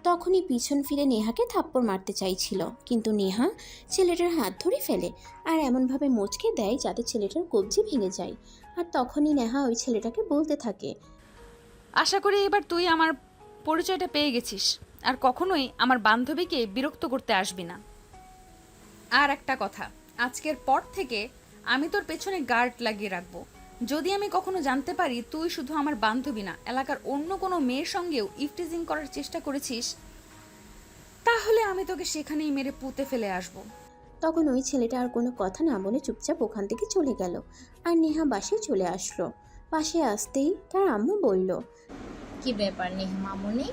তখনই পিছন ফিরে নেহাকে থাপ্পড় মারতে চাইছিল, কিন্তু নেহা ছেলেটার হাত ধরে ফেলে আর এমনভাবে মোচকে দেয় যাতে ছেলেটার কবজি ভেঙে যায়। আর তখনই নেহা ওই ছেলেটাকে বলতে থাকে, আশা করি এবার তুই আমার পরিচয়টা পেয়ে গেছিস, আর কখনোই আমার বান্ধবীকে বিরক্ত করতে আসবি না। আর একটা কথা, আজকের পর থেকে আমি তোর পেছনে গার্ড লাগিয়ে রাখবো। যদি আমি কখনো জানতে পারি তুই শুধু আমার বান্ধবী না, এলাকার অন্য কোনো মেয়ের সঙ্গেও ইফটিজিং করার চেষ্টা করেছিস, তাহলে আমি তোকে সেখানেই মেরে পুঁতে ফেলে আসবো। তখন ওই ছেলেটা আর কোনো কথা না বলে চুপচাপ ওখান থেকে চলে গেল। আর নেহা বাসায় চলে আসলো। পাশে আসতেই তার আম্মু বলল, কি ব্যাপার নেহা মামনি,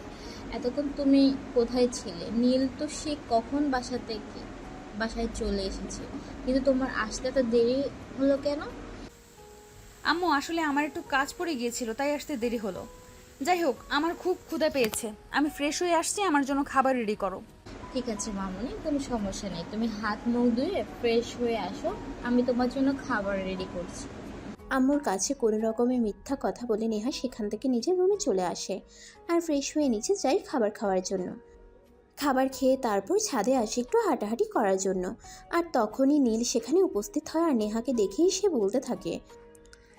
এতক্ষণ তুমি কোথায় ছিলে? নীল তো সে কখন বাসায় চলে এসেছে, কিন্তু তোমার আসতে তো দেরি হলো কেন? আম্মু, আসলে আমার একটু কাজ পড়ে গিয়েছিল তাই আসতে দেরি হলো। যাই হোক, আমার খুব ক্ষুধা পেয়েছে, আমি ফ্রেশ হয়ে আসছি, আমার জন্য খাবার রেডি করো। ঠিক আছে মামনি, কোনো সমস্যা নেই, তুমি হাত মুখ ধুয়ে ফ্রেশ হয়ে আসো, আমি তোমার জন্য খাবার রেডি করছি। আম্মুর কাছে কোনো রকমের মিথ্যা কথা বলে নেহা সেখান থেকে নিজের রুমে চলে আসে আর ফ্রেশ হয়ে নিচে যায় খাবার খাওয়ার জন্য। খাবার খেয়ে তারপর ছাদে আসে একটু হাঁটাহাঁটি করার জন্য। আর তখনই নীল সেখানে উপস্থিত হয় আর নেহাকে দেখেই সে বলতে থাকে,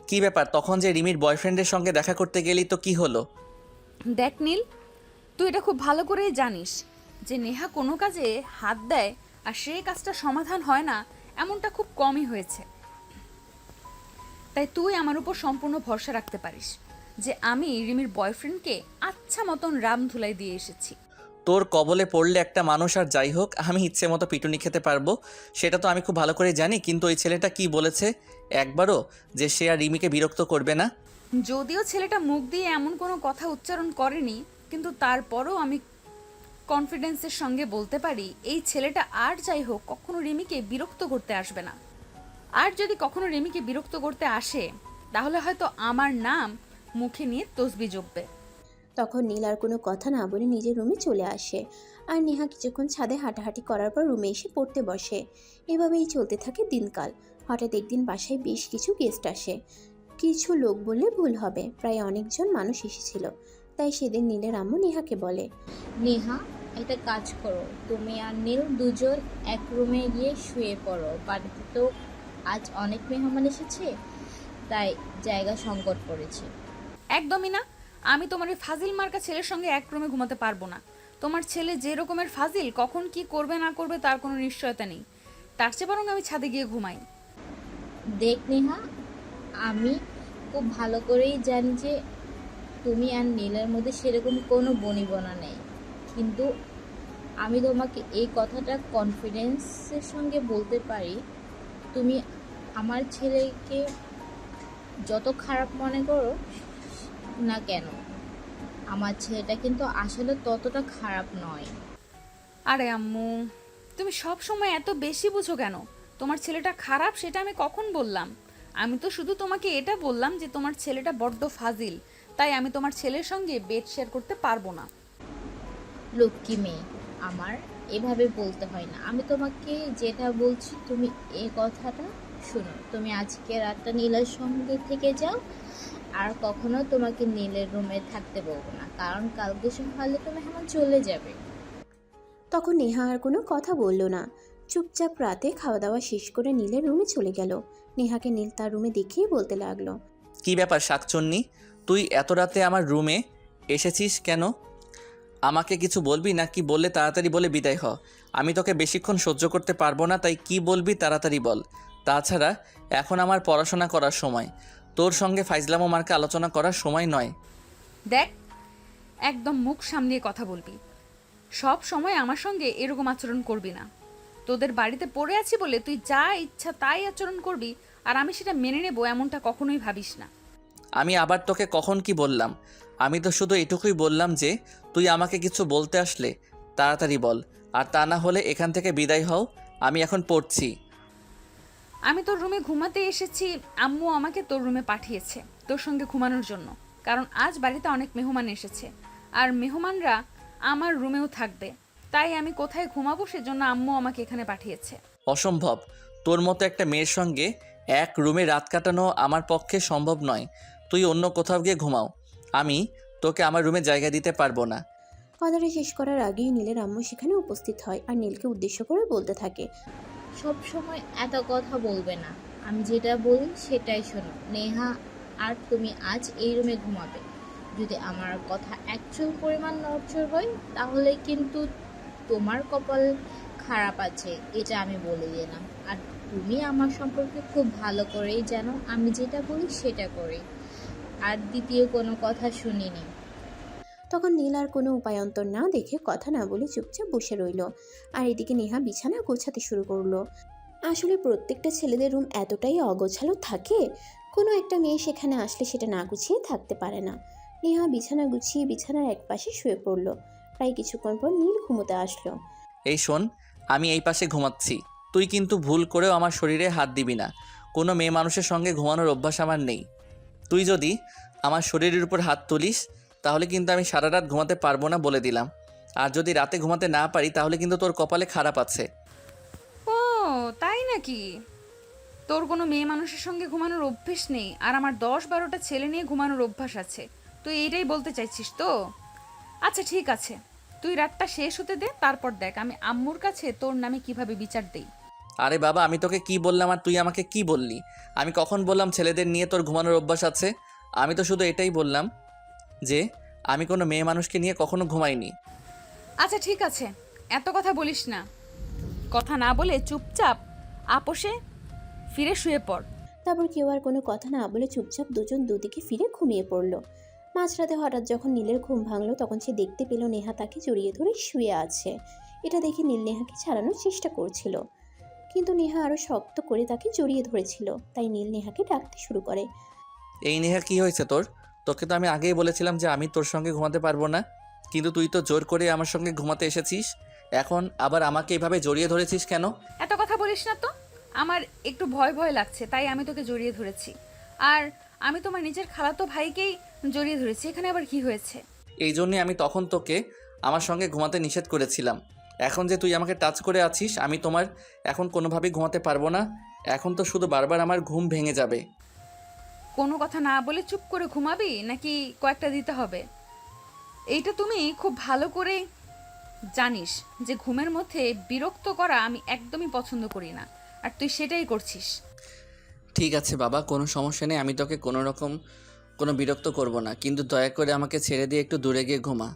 কি ব্যাপার, তখন যে রিমির বয়ফ্রেন্ডের সঙ্গে দেখা করতে গেলি তো কি হলো? দেখ নীল, তুই এটা খুব ভালো করেই জানিস যে নেহা কোনো কাজে হাত দেয় আর সেই কাজটা সমাধান হয় না, এমনটা খুব কমই হয়েছে। তাই তুই আমার উপর সম্পূর্ণ ভরসা রাখতে পারিস যে আমি রিমির বয়ফ্রেন্ডকে আচ্ছা মতন রাম ধুলাই দিয়ে এসেছি। তোর কবলে পড়লে একটা মানুষ, আর যাই হোক আমি ইচ্ছে মতো পিটুনি খেতে পারবো, সেটা তো আমি খুব ভালো করে জানি। কিন্তু ওই ছেলেটা কি বলেছে একবারও যে সে আর রিমিকে বিরক্ত করবে না? যদিও ছেলেটা মুখ দিয়ে এমন কোনো কথা উচ্চারণ করেনি, কিন্তু তারপরও আমি কনফিডেন্সের সঙ্গে বলতে পারি এই ছেলেটা আর যাই হোক কখনো রিমিকে বিরক্ত করতে আসবে না। আর যদি কখনো রিমিকে বিরক্ত করতে আসে তাহলে হয়তো আমার নাম মুখে নিয়ে তসবি জপবে। তখন নীল আর কোনো কথা না বলে নিজের রুমে চলে আসে আর নেহা কিছুক্ষণ ছাদে হাঁটাহাঁটি করার পর রুমে এসে পড়তে বসে। এভাবেই চলতে থাকে দিনকাল। হঠাৎ একদিন বাসায় বেশ কিছু গেস্ট আসে। কিছু লোক বললে ভুল হবে, প্রায় অনেকজন মানুষ এসেছিল। তাই সেদিন নীলের আম্মু নেহাকে বলে, নেহা, একটা কাজ করো, তুমি আর নীল দুজন এক রুমে গিয়ে শুয়ে পড়ো, বাড়িতে তো আজ অনেক মেহমান এসেছে, তাই জায়গা সংকট পড়েছে। একদমই না, আমি তোমার ওই ফাজিল মার্কা ছেলের সঙ্গে এক রুমে ঘুমাতে পারবো না। তোমার ছেলে যে রকমের ফাজিল, কখন কি করবে না করবে তার কোনো নিশ্চয়তা নেই। তার চেয়ে বরং আমি ছাদে গিয়ে ঘুমাই। দেখ নেহা, আমি খুব ভালো করেই জানি যে তুমি আর নীলের মধ্যে সেরকম কোনো বনিবনা নেই, কিন্তু আমি তোমাকে এই কথাটা কনফিডেন্সের সঙ্গে বলতে পারি, তুমি আমার ছেলেকে যত খারাপ মনে করো না কেন, আমার ছেলেটা কিন্তু আসলে ততটা খারাপ নয়। আরে আম্মু, তুমি সব সময় এত বেশি বুঝো কেন? তোমার ছেলেটা খারাপ সেটা আমি কখন বললাম? আমি তো শুধু তোমাকে এটা বললাম যে তোমার ছেলেটা বড্ড ফাজিল, তাই আমি তোমার ছেলের সঙ্গে বেড শেয়ার করতে পারবো না। লক্ষ্মী মেয়ে আমার, এভাবে বলতে হয় না। আমি তোমাকে যেটা বলছি তুমি এই কথাটা শোনো। তুমি আজকে রাতটা নীলের সঙ্গে থেকে যাও, আর কখনো তোমাকে নীলের রুমে থাকতে বলবো না, কারণ কালকে সকালে তুমি এখন চলে যাবে। তখন নেহা আর কোনো কথা বলল না। চুপচাপ রাতে খাওয়া দাওয়া শেষ করে নীলের রুমে চলে গেল। নেহাকে নীল তার রুমে দেখেই বলতে লাগলো, কি ব্যাপার শাকচন্নি, তুই এত রাতে আমার রুমে এসেছিস কেন? আমাকে কিছু বলবি না? কি বললে তাড়াতাড়ি বলে বিদায় হ। আমি তোকে বেশিক্ষণ সহ্য করতে পারবো না, তাই কি বলবি তাড়াতাড়ি বল। তাছাড়া এখন আমার পড়াশোনা করার সময়, তোর সঙ্গে ফাইজলামো মার্কা আলোচনা করার সময় নয়। দেখ, একদম মুখ সামলিয়ে কথা বলবি। সব সময় আমার সঙ্গে এরকম আচরণ করবি না। তোদের বাড়িতে পড়ে আছি বলে তুই যা ইচ্ছা তাই আচরণ করবি, আর আমি সেটা মেনে নেব এমনটা কখনোই ভাবিস না। আমি আবার তোকে কখন কি বললাম? আমি তো শুধু এটুকুই বললাম যে তুই আমাকে কিছু বলতে আসলে তাড়াতাড়ি বল, আর তা না হলে এখান থেকে বিদায় হও। আমি এখন পড়ছি। আমি তোর রুমে ঘুমাতে এসেছি, আম্মু আমাকে তোর রুমে পাঠিয়েছে তোর সঙ্গে ঘুমানোর জন্য, কারণ আজ বাড়িতে অনেক মেহমান এসেছে, আর মেহমানরা আমার রুমেও থাকবে। তাই আমি কোথায় ঘুমাবো সেজন্য আম্মু আমাকে এখানে পাঠিয়েছে। অসম্ভব, তোর মতো একটা মেয়ের সঙ্গে এক রুমে রাত কাটানো আমার পক্ষে সম্ভব নয়। তুই অন্য কোথাও গিয়ে ঘুমাও, আমি তোকে আমার রুমে জায়গা দিতে পারবো না। কথাটা শেষ করার আগেই নীলের আম্মু সেখানে উপস্থিত হয় আর নীলকে উদ্দেশ্য করে বলতে থাকে, সব সময় এত কথা বলবে না, আমি যেটা বলি সেটাই শোনো। নেহা আর তুমি আজ এই রুমে ঘুমাবে। যদি আমার কথা একচুল পরিমাণ নড়চড় হয় তাহলে কিন্তু তোমার কপাল খারাপ আছে, এটা আমি বলে দিলাম। আর তুমি আমার সম্পর্কে খুব ভালো করেই জানো, আমি যেটা বলি সেটা করি, আর দ্বিতীয় কোনো কথা শুনিনি। তখন নীল আর কোনো উপায়ন্তর না দেখে কথা না বলে চুপচাপ বসে রইল। আর এদিকে নেহা বিছানা গোছাতে শুরু করলো। আসলে প্রত্যেকটা ছেলেদের রুম এতটাই অগোছালো থাকে, কোনো একটা মেয়ে সেখানে আসলে সেটা না গুছিয়ে থাকতে পারে না। নেহা বিছানা গুছিয়ে বিছানার এক পাশে শুয়ে পড়ল। প্রায় কিছুক্ষণ পর নীল ঘুমোতে আসলো। এই শোন, আমি এই পাশে ঘুমাচ্ছি, তুই কিন্তু ভুল করেও আমার শরীরে হাত দিবি না। কোনো মেয়ে মানুষের সঙ্গে ঘুমানোর অভ্যাস আমার নেই। তুই যদি আমার শরীরের উপর হাত তুলিস তাহলে কিন্তু আমি সারা রাত ঘুমাতে পারবো না বলে দিলাম। আর যদি রাতে ঘুমাতে না পারি তাহলে কিন্তু তোর কপালে খারাপ আছে। ও তাই নাকি? তোর কোনো মেয়ে মানুষের সঙ্গে ঘুমানোর অভ্যেস নেই, আর আমার 10-12টা ছেলে নিয়ে ঘুমানোর অভ্যাস আছে। তুই এইটাই বলতে চাইছিস তো? আচ্ছা ঠিক আছে, তুই রাতটা শেষ হতে দে, তারপর দেখ আমি আম্মুর কাছে তোর নামে কিভাবে বিচার দেই। আরে বাবা, আমি তোকে কি বললাম আর তুই আমাকে কি বললি? আমি কখন বললাম ছেলেদের নিয়ে তোর ঘুমানোর অভ্যাস আছে? আমি তো শুধু এটাই বললাম যে আমি কোনো মেয়ে মানুষকে নিয়ে কখনো ঘুমাইনি। আচ্ছা ঠিক আছে, এত কথা বলিস না। কথা না বলে চুপচাপ আপোষে ফিরে শুয়ে পড়। তারপর কেউ আর কোনো কথা না বলে চুপচাপ দুজন দুদিকে ফিরে ঘুমিয়ে পড়ল। মাঝরাতে হঠাৎ যখন নীলের ঘুম ভাঙলো তখন সে দেখতে পেল নেহা তাকে জড়িয়ে ধরে শুয়ে আছে। এটা দেখে নীল নেহাকে ছাড়ানোর চেষ্টা করছিল, কিন্তু নেহা আরো শক্ত করে তাকে জড়িয়ে ধরেছিল। তাই নীল নেহাকে ডাকতে শুরু করে, এই নেহা, কি হয়েছে তোর? তোকে তো আমি আগেই বলেছিলাম যে আমি তোর সঙ্গে ঘুমাতে পারবো না, কিন্তু তুই তো জোর করে আমার সঙ্গে ঘুমাতে এসেছিস। এখন আবার আমাকে এভাবে জড়িয়ে ধরেছিস কেন? এত কথা বলিস না তো, আমার একটু ভয় ভয় লাগছে তাই আমি তোকে জড়িয়ে ধরেছি। আর আমি তোমার নিজের খালাতো ভাইকেই জড়িয়ে ধরেছি, এখানে আবার কি হয়েছে? এই জন্যে আমি তখন তোকে আমার সঙ্গে ঘুমাতে নিষেধ করেছিলাম। এখন যে তুই আমাকে টাচ করে আছিস, আমি তোমার এখন কোনোভাবেই ঘুমাতে পারবো না। এখন তো শুধু বারবার আমার ঘুম ভেঙে যাবে। কোনো কথা না বলে চুপ করে ঘুমাবি নাকি কয়েকটা দিতে হবে? এইটা তুমি খুব ভালো করে জানিস যে ঘুমের মধ্যে বিরক্ত করা আমি একদমই পছন্দ করি না, আর তুই সেটাই করছিস। ঠিক আছে বাবা, কোনো সমস্যা নেই, আমি তোকে কোনো বিরক্ত করব না, কিন্তু দয়া করে আমাকে ছেড়ে দিয়ে একটু দূরে গিয়ে ঘুমা।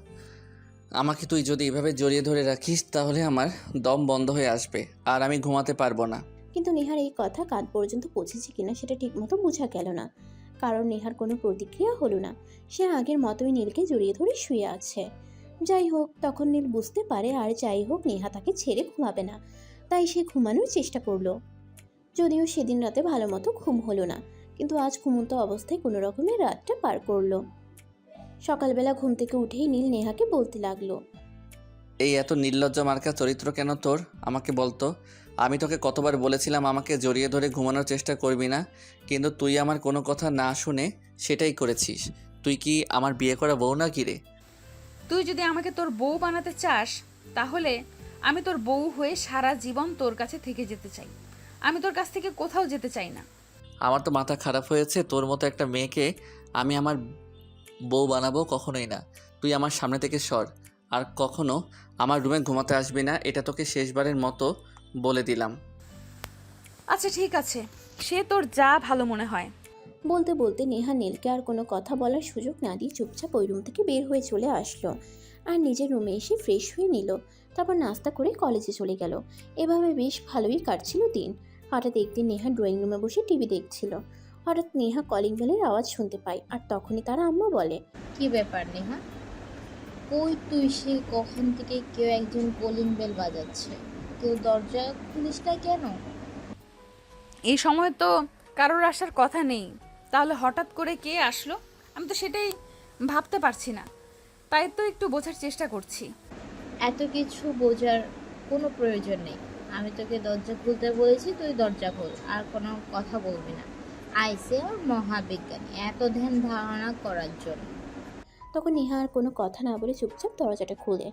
আমাকে তুই যদি এভাবে জড়িয়ে ধরে রাখিস তাহলে আমার দম বন্ধ হয়ে আসবে আর আমি ঘুমাতে পারবো না। কিন্তু নেহার এই কথা কান পর্যন্ত পৌঁছেছে কিনা সেটা ঠিকমতো বোঝা গেল না, কারণ নেহার কোনো প্রতিক্রিয়া হলো না। সে আগের মতোই নীলকে জড়িয়ে ধরে শুয়ে আছে। যাই হোক, তখন নীল বুঝতে পারে আর যাই হোক নেহা তাকে ছেড়ে ঘুমাবে না, তাই সে ঘুমানোর চেষ্টা করলো। যদিও সেদিন রাতে ভালো মতো ঘুম হলো না, কিন্তু আজ ঘুমন্ত অবস্থায় কোনো রকমে রাতটা পার করলো। সকালবেলা ঘুম থেকে উঠেই নীল নেহাকে বলতে লাগলো, এই এত নির্লজ্জ মার্কা চরিত্র কেন তোর? আমাকে বলতো, আমি তোকে কতবার বলেছিলাম আমাকে জড়িয়ে ধরে ঘুমানোর চেষ্টা করবি না, কিন্তু তুই আমার কোনো কথা না শুনে সেটাই করেছিস। তুই কি আমার বিয়ে করা বউ না কি রে? তুই যদি আমাকে তোর বউ বানাতে চাস তাহলে আমি তোর বউ হয়ে সারা জীবন তোর কাছে থেকে যেতে চাই। আমি তোর কাছ থেকে কোথাও যেতে চাই না। আমার তো মাথা খারাপ হয়েছে, তোর মতো একটা মেয়েকে আমি আমার বউ বানাবো কখনোই না। তুই আমার সামনে থেকে সর, আর কখনো আমার রুমে ঘুমাতে আসবি না, এটা তোকে শেষবারের মতো বলে দিলাম। আচ্ছা ঠিক আছে, সে তোর যা ভালো মনে হয়। বলতে বলতে নেহা নীলকে আর কোনো কথা বলার সুযোগ না দিয়ে চুপচাপ ওই রুম থেকে বের হয়ে চলে আসলো আর নিজের রুমে এসে ফ্রেশ হয়ে নিল। তারপর নাস্তা করে কলেজে চলে গেল। এভাবে বেশ ভালোই কাটছিল দিন। হঠাৎ একদিন নেহা ড্রয়িং রুমে বসে টিভি দেখছিল। হঠাৎ নেহা কলিং বেলের আওয়াজ শুনতে পায় আর তখনই তার আম্মা বলে, কি ব্যাপার নেহা? কই তুই? সে কখন থেকে কেউ একজন কলিং বেল বাজাচ্ছে, কেউ দরজা খুলিস না কেন? এই সময় তো কারোর আসার কথা নেই, তাহলে হঠাৎ করে কে আসলো? আমি তো সেটাই ভাবতে পারছি না, তাই তো একটু বোঝার চেষ্টা করছি। এত কিছু বোঝার কোনো প্রয়োজন নেই। আমি তোকে দরজা খুলতে বলেছি, তুই দরজা খোল, আর কোনো কথা বলবি না। আইসে আর মহাবিজ্ঞানী এত ধ্যান ধারণা করার জন্য। তখন নেহা আর কোনো কথা না বলে চুপচাপ দরজাটা খুলে।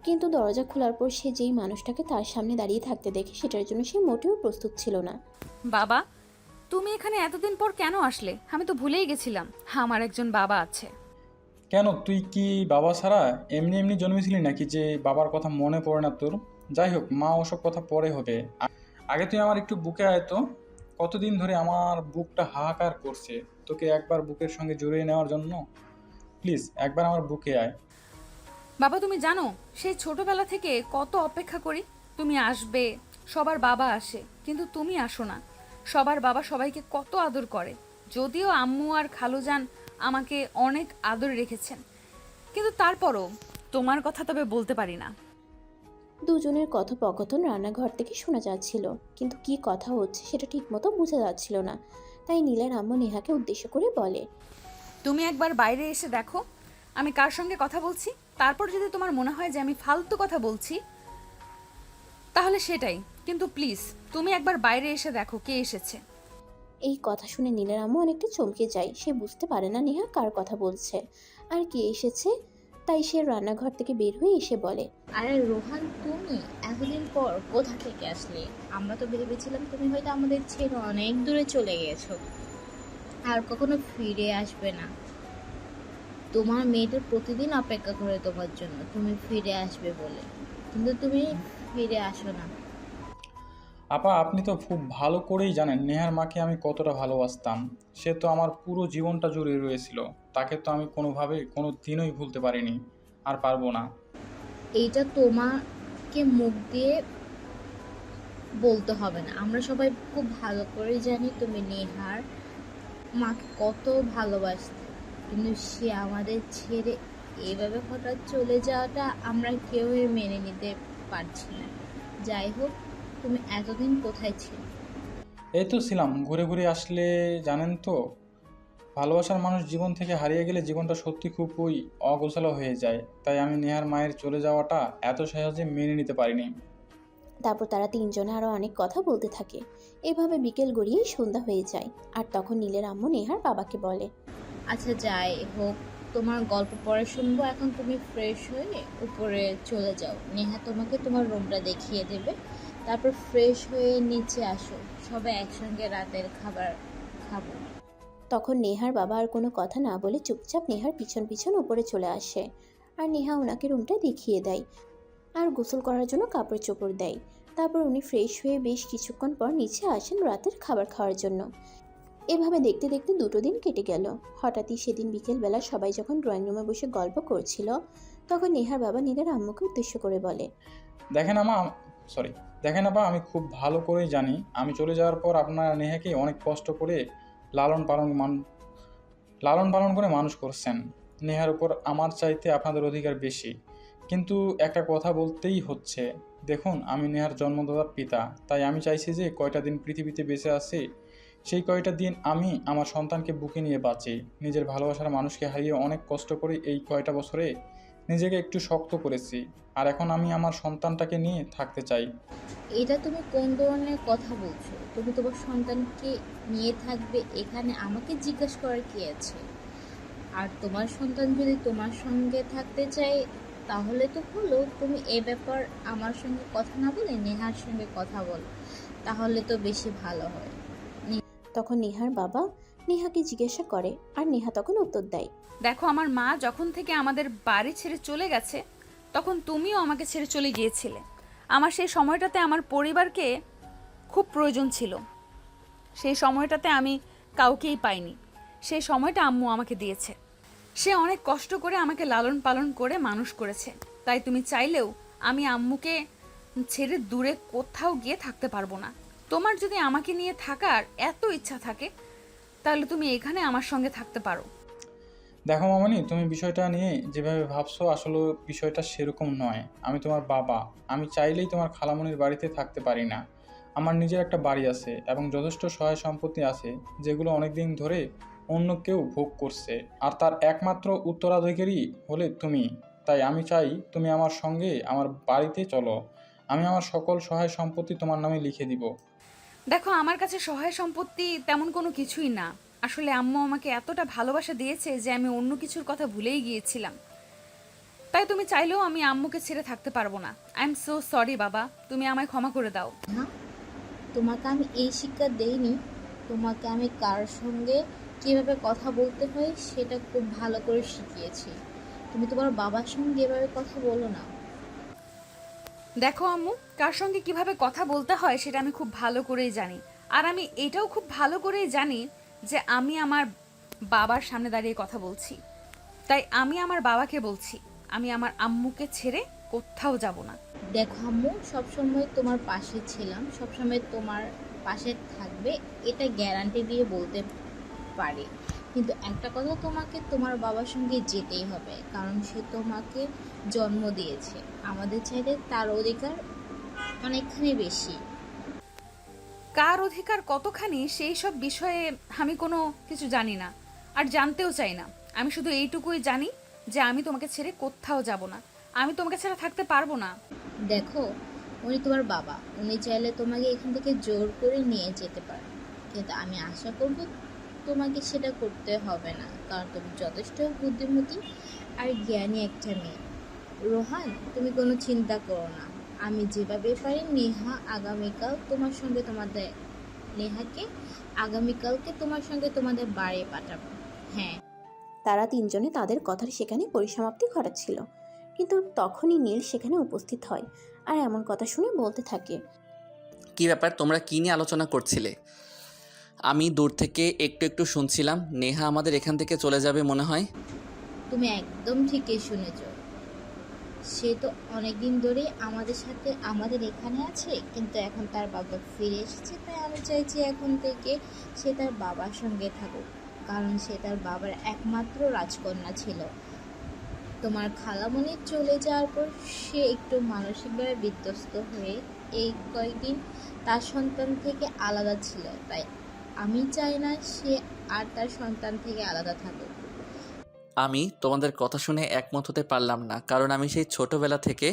কিন্তু দরজা খোলার পর সে যেই মানুষটাকে তার সামনে দাঁড়িয়ে থাকতে দেখে সেটার জন্য সে মোটেও প্রস্তুত ছিল না। বাবা, তুমি এখানে এতদিন পর কেন আসলে? আমি তো ভুলেই গেছিলাম আমার একজন বাবা আছে। কেন, তুই কি বাবা ছাড়া এমনি এমনি জন্মেছিলি নাকি যে বাবার কথা মনে পড়ে না তোর? যাই হোক, মা ওসব কথা পরে হবে। আগে তুই আমার একটু বুকে আয় তো। কতদিন ধরে আমার বুকটা হাহাকার করছে তোকে একবার বুকের সঙ্গে জড়িয়ে নেওয়ার জন্য। প্লিজ একবার আমার বুকে আয়। বাবা, তুমি জানো সেই ছোটবেলা থেকে কত অপেক্ষা করি তুমি আসবে। সবার বাবা আসে কিন্তু তুমি আসো না। সবার বাবা সবাইকে কত আদর করে, যদিও আম্মু আর খালুজান আমাকে অনেক আদর রেখেছেন, কিন্তু তারপরও তোমার কথা তবে বলতে পারি না। দুজনের কথোপকথন রান্নাঘর থেকে শোনা যাচ্ছিল, কিন্তু কি কথা হচ্ছে সেটা ঠিকমতো বোঝা যাচ্ছিল না। তাই নীলের আম্মু নেহাকে উদ্দেশ্য করে বলে, তুমি একবার বাইরে এসে দেখো আমি কার সঙ্গে কথা বলছি। তারপর যদি তোমার মনে হয় যে আমি ফালতু কথা বলছি তাহলে সেটাই, কিন্তু প্লিজ তুমি একবার বাইরে এসে দেখো কে এসেছে। এই কথা শুনে নীলের আম্মু অনেকটা চমকে যায়। সে বুঝতে পারে না নেহা কার কথা বলছে আর কে এসেছে। তাই সে রান্নাঘর থেকে বের হয়ে এসে বলে, আরে রোহান, তুমি এতদিন পর কোথা থেকে আসলে? আমরা তো ভেবেছিলাম তুমি হয়তো আমাদের ছেড়ে অনেক দূরে চলে গেছো, আর কখনো ফিরে আসবে না। তোমার মেয়েটার প্রতিদিন অপেক্ষা করে তোমার জন্য, তুমি ফিরে আসবে বলে, কিন্তু তুমি ফিরে আসো না। আপা, আপনি তো খুব ভালো করেই জানেন নেহার মাকে আমি কতটা ভালোবাসতাম। সে তো আমার পুরো জীবনটা জুড়ে রয়েছিল। তাকে তো আমি কোনোভাবে কোনো দিনই ভুলতে পারিনি, আর পারবো না। এইটা তোমাকে মুখ দিয়ে বলতে হবে না, আমরা সবাই খুব ভালো করে জানি তুমি নেহার মাকে কত ভালোবাসতে, কিন্তু সে আমাদের ছেড়ে এইভাবে হঠাৎ চলে যাওয়াটা আমরা কেউই মেনে নিতে পারছি না। যাই হোক, তুমি এতদিন কোথায় ছিলে? এই তো ছিলাম, ঘুরে ঘুরে আসলে। জানেন তো, ভালোবাসার মানুষ জীবন থেকে হারিয়ে গেলে জীবনটা সত্যি খুবই অগোছালো হয়ে যায়। তাই আমি নেহার মায়ের চলে যাওয়াটা এত সহজে মেনে নিতে পারিনি। তারপর তারা তিনজনে আরো অনেক কথা বলতে থাকে। এভাবে বিকেল গড়িয়েই সন্ধ্যা হয়ে যায়। আর তখন নীলের আম্মু নেহার বাবাকে বলে, আচ্ছা যাই হোক, তোমার গল্প পরে শুনবো, এখন তুমি ফ্রেশ হয়ে উপরে চলে যাও। নেহা তোমাকে তোমার রুমটা দেখিয়ে দেবে, তারপর ফ্রেশ হয়ে নিচে আসো, সবাই একসঙ্গে রাতের খাবার খাবো। তখন নেহার বাবা আর কোনো কথা না বলে চুপচাপ নেহার পিছন পিছন উপরে চলে আসে। আর নেহা ওনাকে রুমটা দেখিয়ে দেয় আর গোসল করার জন্য কাপড় চোপড় দেয়। তারপর উনি ফ্রেশ হয়ে বেশ কিছুক্ষণ পর নিচে আসেন রাতের খাবার খাওয়ার জন্য। এভাবে দেখতে দেখতে 2 দিন কেটে গেল। হঠাৎই সেদিন বিকেলবেলা সবাই যখন ড্রয়িং রুমে বসে গল্প করছিল, তখন নেহার বাবা নীলের আম্মুকে উদ্দেশ্য করে বলে, দেখেন আমা সরি দেখেন আপা, আমি খুব ভালো করেই জানি আমি চলে যাওয়ার পর আপনারা নেহাকে অনেক কষ্ট করে লালন পালন করে মানুষ করছেন। নেহার উপর আমার চাইতে আপনাদের অধিকার বেশি। কিন্তু একটা কথা বলতেই হচ্ছে, দেখুন আমি নেহার জন্মদাতার পিতা। তাই আমি চাইছি যে কয়টা দিন পৃথিবীতে বেঁচে আছি, সেই কয়টা দিন আমি আমার সন্তানকে বুকে নিয়ে বাঁচি। নিজের ভালোবাসার মানুষকে হারিয়ে অনেক কষ্ট করে এই কয়টা বছরে নিজেকে একটু শক্ত করেছি, আর এখন আমি আমার সন্তানটাকে নিয়ে থাকতে চাই। এটা তুমি কোন ধরনের কথা বলছো? তুমি তোমার সন্তানকে নিয়ে থাকবে এখানে, আমাকে জিজ্ঞাসা করার কি আছে? আর তোমার সন্তান যদি তোমার সঙ্গে থাকতে চায় তাহলে তো হলো, তুমি এ ব্যাপার আমার সঙ্গে কথা না বলে নেহার সঙ্গে কথা বলো, তাহলে তো বেশি ভালো হয়। তখন নেহার বাবা নেহাকে জিজ্ঞাসা করে আর নেহা তখন উত্তর দেয়। দেখো, আমার মা যখন থেকে আমাদের বাড়ি ছেড়ে চলে গেছে তখন তুমিও আমাকে ছেড়ে চলে গিয়েছিলে। আমার সেই সময়টাতে আমার পরিবারকে খুব প্রয়োজন ছিল। সেই সময়টাতে আমি কাউকেই পাইনি। সেই সময়টা আম্মু আমাকে দিয়েছে। সে অনেক কষ্ট করে আমাকে লালন পালন করে মানুষ করেছে। তাই তুমি চাইলেও আমি আম্মুকে ছেড়ে দূরে কোথাও গিয়ে থাকতে পারবো না। তোমার যদি আমাকে নিয়ে থাকার এত ইচ্ছা থাকে তাহলে তুমি এখানে আমার সঙ্গে থাকতে পারো। দেখো মামনি, তুমি বিষয়টা নিয়ে যেভাবে ভাবছো আসলে বিষয়টা সেরকম নয়। আমি তোমার বাবা, আমি চাইলেই তোমার খালামণির বাড়িতে থাকতে পারি না। আমার নিজের একটা বাড়ি আছে এবং যথেষ্ট সহায় সম্পত্তি আছে, যেগুলো অনেক দিন ধরে অন্য কেউ ভোগ করছে, আর তার একমাত্র উত্তরাধিকারী হলে তুমি। তাই আমি চাই তুমি আমার সঙ্গে আমার বাড়িতে চলো। আমি আমার সকল সহায় সম্পত্তি তোমার নামে লিখে দিব। দেখো, আমার কাছে সহায় সম্পত্তি তেমন কোনো কিছুই না। আসলে আম্মু আমাকে এতটা ভালোবাসা দিয়েছে যে আমি অন্য কিছুর কথা ভুলেই গিয়েছিলাম। তাই তুমি চাইলেও আমি আম্মুকে ছেড়ে থাকতে পারবো না। আই এম সো সরি বাবা, তুমি আমায় ক্ষমা করে দাও। হ্যাঁ, তোমাকে আমি এই শিক্ষা দেইনি। তোমাকে আমি কার সঙ্গে কীভাবে কথা বলতে হয় সেটা খুব ভালো করে শিখিয়েছি। তুমি তোমার বাবার সঙ্গে এভাবে কথা বলো না। দেখো আম্মু, কার সঙ্গে কিভাবে কথা বলতে হয় সেটা আমি খুব ভালো করেই জানি। আর আমি এটাও খুব ভালো করেই জানি যে আমি আমার বাবার সামনে দাঁড়িয়ে কথা বলছি। তাই আমি আমার বাবাকে বলছি, আমি আমার আম্মুকে ছেড়ে কোথাও যাব না। দেখো আম্মু, সবসময় তোমার পাশে ছিলাম, সবসময় তোমার পাশে থাকবে, এটা গ্যারান্টি দিয়ে বলতে পারি। কিন্তু একটা কথা, তোমাকে তোমার বাবার সঙ্গে যেতেই হবে, কারণ সে তোমাকে জন্ম দিয়েছে। আমাদের চাইতে তার অধিকার অনেকখানি বেশি। কার অধিকার কতখানি সেই সব বিষয়ে আমি কোনো কিছু জানি না, আর জানতেও চাই না। আমি শুধু এইটুকুই জানি যে আমি তোমাকে ছেড়ে কোথাও যাব না। আমি তোমাকে ছাড়া থাকতে পারবো না। দেখো, উনি তোমার বাবা, উনি চাইলে তোমাকে এখান থেকে জোর করে নিয়ে যেতে পারেন, কিন্তু আমি আশা করব তোমাকে সেটা করতে হবে না, কারণ তুমি যথেষ্ট বুদ্ধিমতী আর জ্ঞানী একটা মেয়ে। রোহান, তুমি কোনো চিন্তা করো না। আমি যেভাবে পারি নেহাকে আগামীকালকে তোমার সঙ্গে তোমাদের বাড়ি পাঠাবো। হ্যাঁ। তারা তিনজনে তাদের কথার সেখানে পরিসমাপ্তি ঘটাচ্ছিল, কিন্তু তখনই নীল সেখানে উপস্থিত হয় আর এমন কথা শুনে বলতে থাকে। কি ব্যাপার, তোমরা কী নিয়ে আলোচনা করছিলে? আমি দূর থেকে একটু একটু শুনছিলাম নেহা আমাদের এখান থেকে চলে যাবে মনে হয়। তুমি একদম ঠিকই শুনেছ। সে তো অনেকদিন ধরেই আমাদের সাথে আমাদের এখানে আছে, কিন্তু এখন তার বাবা ফিরে এসেছে, তাই আমি চাইছি এখন থেকে সে তার বাবার সঙ্গে থাকুক, কারণ সে তার বাবার একমাত্র রাজকন্যা ছিল। তোমার খালামণি চলে যাওয়ার পর সে একটু মানসিকভাবে বিধ্বস্ত হয়ে এই কয়েকদিন তার সন্তান থেকে আলাদা ছিল। তাই আমি চাই না সে আর তার সন্তান থেকে আলাদা থাকুক। আমি তোমাদের কথা শুনে একমত হতে পারলাম না, কারণ আমি সেই ছোটোবেলা থেকে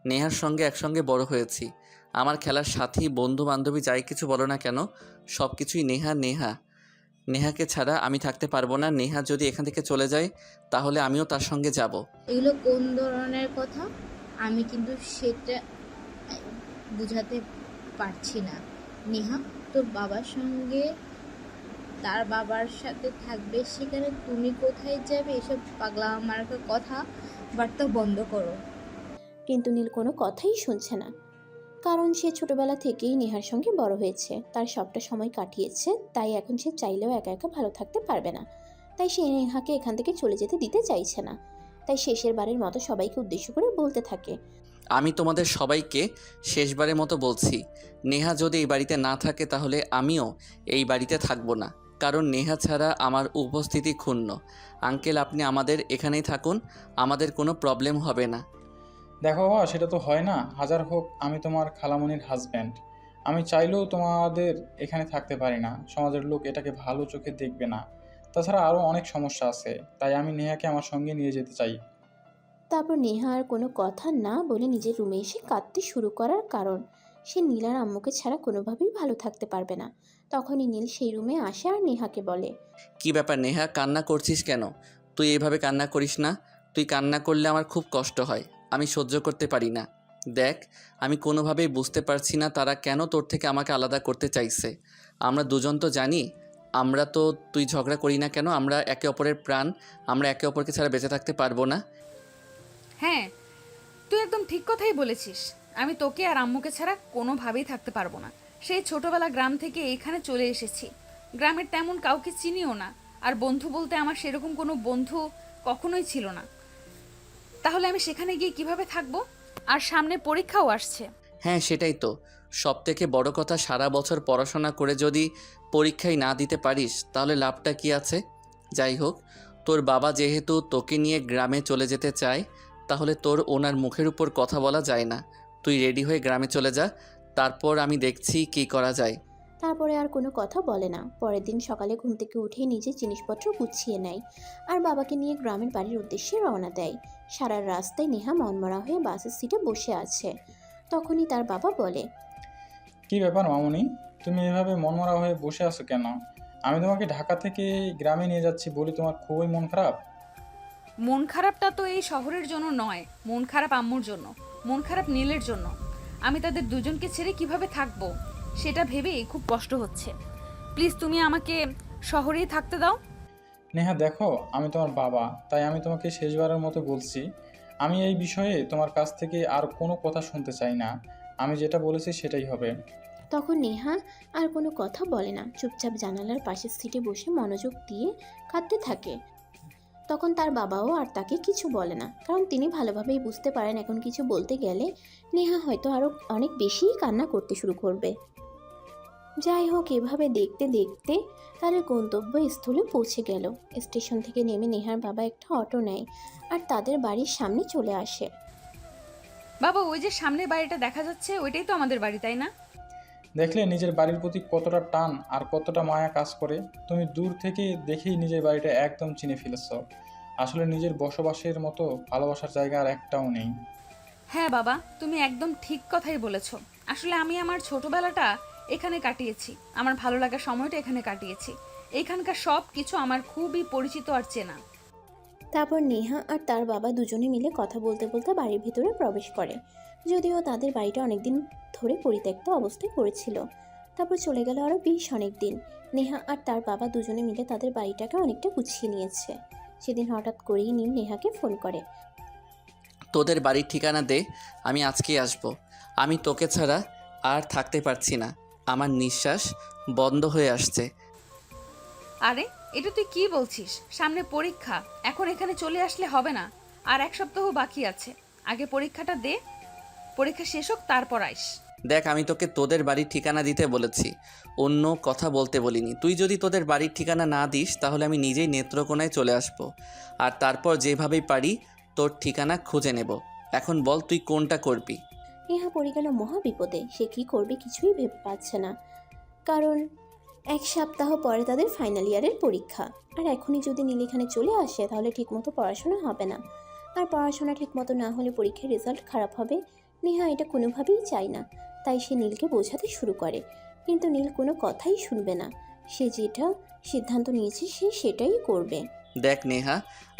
নেহার সঙ্গে একসঙ্গে বড় হয়েছি। আমার খেলার সাথী, বন্ধু বান্ধবী যাই কিছু বলো না কেন, সব কিছুই নেহা নেহা। নেহাকে ছাড়া আমি থাকতে পারবো না। নেহা যদি এখান থেকে চলে যায় তাহলে আমিও তার সঙ্গে যাব। এগুলো কোন ধরনের কথা? আমি কিন্তু সেটা বুঝাতে পারছি না। নেহা তোর বাবার সঙ্গে তার বাবার সাথে থাকবে, সেখানে তুমি কোথায় যাবে? এসব পাগলা আমার কথা বার্তা বন্ধ করো। কিন্তু নীল কোনো কথাই শুনছে না, কারণ সে ছোটবেলা থেকেই নেহার সঙ্গে বড় হয়েছে, তার সবটা সময় কাটিয়েছে। তাই এখন সে চাইলেও একা একা ভালো থাকতে পারবে না। তাই সে নেহাকে এখান থেকে চলে যেতে দিতে চাইছে না। তাই শেষের বারের মতো সবাইকে উদ্দেশ্য করে বলতে থাকে। আমি তোমাদের সবাইকে শেষবারের মতো বলছি, নেহা যদি এই বাড়িতে না থাকে তাহলে আমিও এই বাড়িতে থাকবো না, কারণ নেহা ছাড়া আমার উপস্থিতি ক্ষুণ্ণ। আঙ্কেল, আপনি আমাদের এখানেই থাকুন, আমাদের কোনো প্রবলেম হবে না। দেখো বাবা, সেটা তো হয় না। হাজার হোক আমি তোমার খালামণির হাজব্যান্ড। আমি চাইলেও তোমাদের এখানে থাকতে পারি না। সমাজের লোক এটাকে ভালো চোখে দেখবে না। তাছাড়া আরও অনেক সমস্যা আছে, তাই আমি নেহাকে আমার সঙ্গে নিয়ে যেতে চাই। তারপর নেহা আর কোনো কথা না বলে নিজের রুমে এসে কাঁদতে শুরু করার কারণ সে নীল আর আম্মুকে ছাড়া কোনোভাবেই ভালো থাকতে পারবে না। তখনই নীল সেই রুমে আসে আর নেহাকে বলে, কি ব্যাপার নেহা, কান্না করছিস কেন? তুই এইভাবে কান্না করিস না। তুই কান্না করলে আমার খুব কষ্ট হয়, আমি সহ্য করতে পারি না। দেখ, আমি কোনোভাবেই বুঝতে পারছি না তারা কেন তোর থেকে আমাকে আলাদা করতে চাইছে। আমরা দুজন তো জানি আমরা তো, তুই ঝগড়া করি না কেন, আমরা একে অপরের প্রাণ, আমরা একে অপরকে ছাড়া বেঁচে থাকতে পারবো না। হ্যাঁ, তুই একদম ঠিক কথাই বলেছিস। আমি তোকে আর আম্মুকে ছাড়া কোনোভাবেই থাকতে পারবো না। সেই ছোটবেলা গ্রাম থেকে এইখানে চলে এসেছি, গ্রামের তেমন কাউকে চিনিও না, আর বন্ধু বলতে আমার সেরকম কোনো বন্ধু কখনোই ছিল না। তাহলে আমি সেখানে গিয়ে কিভাবে থাকবো? আর সামনে পরীক্ষাও আসছে। হ্যাঁ সেটাই তো, সব থেকে বড় কথা, সারা বছর পড়াশোনা করে যদি পরীক্ষায় না দিতে পারিস তাহলে লাভটা কি আছে? যাই হোক, তোর বাবা যেহেতু তোকে নিয়ে গ্রামে চলে যেতে চায়, তাহলে তোর ওনার মুখের উপর কথা বলা যায় না। তুই রেডি হয়ে গ্রামে চলে যা, তারপর আমি দেখছি কী করা যায়। তারপরে আর কোনো কথা বলে না। পরের দিন সকালে ঘুম থেকে উঠে নিজের জিনিসপত্র গুছিয়ে নেয় আর বাবাকে নিয়ে গ্রামের বাড়ির উদ্দেশ্যে রওনা দেয়। সারা রাস্তায় নেহা মনমরা হয়ে বাসের সিটে বসে আছে। তখনই তার বাবা বলে, কি ব্যাপার মামুনি, তুমি এভাবে মনমরা হয়ে বসে আছো কেন? আমি তোমাকে ঢাকা থেকে গ্রামে নিয়ে যাচ্ছি বলে তোমার খুবই মন খারাপ? মন খারাপটা তো এই শহরের জন্য নয়, মন খারাপ আম্মুর জন্য, মন খারাপ নীলের জন্য। আমি তাদের দুজনকে ছেড়ে কিভাবে থাকবো সেটা ভেবেই খুব কষ্ট হচ্ছে। প্লিজ তুমি আমাকে শহরেই থাকতে দাও। নেহা দেখো, আমি তোমার বাবা, তাই আমি তোমাকে শেষবারের মতো বলছি, আমি এই বিষয়ে তোমার কাছ থেকে আর কোনো কথা শুনতে চাই না। আমি যেটা বলেছি সেটাই হবে। তখন নেহা আর কোনো কথা বলে না, চুপচাপ জানালার পাশের সিটে বসে মনোযোগ দিয়ে কাঁদতে থাকে। তখন তার বাবাও আর তাকে কিছু বলে না, কারণ তিনি ভালোভাবেই বুঝতে পারেন এখন কিছু বলতে গেলে নেহা হয়তো আরও অনেক বেশি কান্না করতে শুরু করবে। যাই হোক, এভাবে দেখতে দেখতে তাদের গন্তব্যস্থলে পৌঁছে গেল। স্টেশন থেকে নেমে নেহার বাবা একটা অটো নেয় আর তাদের বাড়ির সামনে চলে আসে। বাবা, ওই যে সামনে বাড়িটা দেখা যাচ্ছে, ওইটাই তো আমাদের বাড়ি, তাই না? দেখলে নিজের বাড়ির প্রতি কতটা টান আর কতটা মায়া কাজ করে। তুমি দূর থেকে দেখেই নিজের বাড়িটা একদম চিনে ফেলেছ। আসলে নিজের বসবাসের মতো ভালোবাসার জায়গা আর একটাও নেই। হ্যাঁ বাবা, তুমি একদম ঠিক কথাই বলেছো। আসলে আমি আমার ছোটবেলাটা এখানে কাটিয়েছি, আমার ভালো লাগার সময়টা এখানে কাটিয়েছি। এইখানকার সব কিছু আমার খুবই পরিচিত আর চেনা। তারপর নেহা আর তার বাবা দুজনে মিলে কথা বলতে বলতে বাড়ির ভিতরে প্রবেশ করে, যদিও তাদের বাড়িটা অনেকদিন ধরে পরিত্যক্ত অবস্থায় পড়েছিল। তারপর চলে গেল আরও বেশ অনেক দিন। নেহা আর তার বাবা দুজনে মিলে তাদের বাড়িটাকে অনেকটা গুছিয়ে নিয়েছে। সেদিন হঠাৎ করেই নীল নেহাকে ফোন করে। তোদের বাড়ির ঠিকানা দে, আমি আজকেই আসব। আমি তোকে ছাড়া আর থাকতে পারছি না, আমার নিঃশ্বাস বন্ধ হয়ে আসছে। আরে এটা তুই কি বলছিস? সামনে পরীক্ষা, এখন এখানে চলে আসলে হবে না। আর এক সপ্তাহ বাকি আছে, আগে পরীক্ষাটা দে, পরীক্ষা শেষ হোক তারপর আইস। দেখ, আমি তোকে তোদের বাড়ির ঠিকানা দিতে বলেছি, অন্য কথা বলতে বলিনি। তুই যদি তোদের বাড়ির ঠিকানা না দিস তাহলে আমি নিজেই নেত্রকোনায় চলে আসব, আর তারপর যেভাবেই পারি তোর ঠিকানা খুঁজে নেব। এখন বল তুই কোনটা করবি? নেহা পড়ে গেল মহা বিপদে। সে কী করবে কিছুই ভেবে পাচ্ছে না, কারণ এক সপ্তাহ পরে তাদের ফাইনাল ইয়ারের পরীক্ষা। আর এখনই যদি নীল এখানে চলে আসে তাহলে ঠিকমতো পড়াশোনা হবে না, আর পড়াশোনা ঠিকমতো না হলে পরীক্ষার রেজাল্ট খারাপ হবে। নেহা এটা কোনোভাবেই চায় না, তাই সে নীলকে বোঝাতে শুরু করে, কিন্তু নীল কোনো কথাই শুনবে না। সে যেটা সিদ্ধান্ত নিয়েছে সে সেটাই করবে। দেখ নেহা,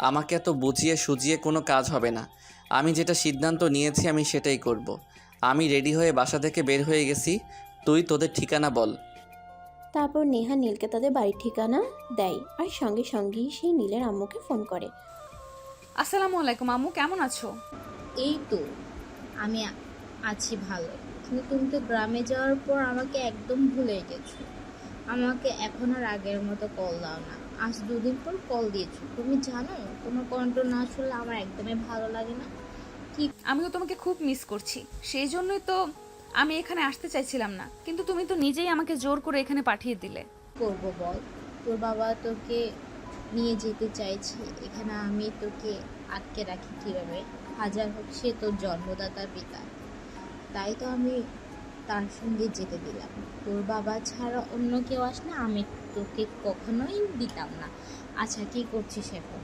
আমাকে এত বুঝিয়ে সুজিয়ে কোনো কাজ হবে না। আমি যেটা সিদ্ধান্ত নিয়েছি আমি সেটাই করব। আমি রেডি হয়ে বাসা থেকে বের হয়ে গেছি, তুই তোদের ঠিকানা বল। তারপর নেহা নীলকে তাদের বাড়ির ঠিকানা দেয় আর সঙ্গে সঙ্গেই সেই নীলের আম্মুকে ফোন করে। আসসালামু আলাইকুম আম্মু, কেমন আছো? এই তো আমি আছি ভালো, কিন্তু তুমি তো গ্রামে যাওয়ার পর আমাকে একদম ভুলে গেছো। আমাকে এখন আর আগের মতো কল দাও না। আজ 2 দিন পর কল দিয়েছো। তুমি জানো তোমার কণ্ঠ না শুনলে আমার একদমই ভালো লাগে না। আমিও তোমাকে খুব মিস করছি, সেই জন্যই তো আমি এখানে আসতে চাইছিলাম না, কিন্তু তুমি তো নিজেই আমাকে জোর করে এখানে পাঠিয়ে দিলে। করবো বল, তোর বাবা তোকে নিয়ে যেতে চাইছে, এখানে আমি তোকে আটকে রাখি কিভাবে? হাজার হোক সে তোর জন্মদাতার পিতা, তাই তো আমি তার সঙ্গে যেতে দিলাম। তোর বাবা ছাড়া অন্য কেউ আসলে আমি তোকে কখনোই দিতাম না। আচ্ছা, কি করছিস এখন?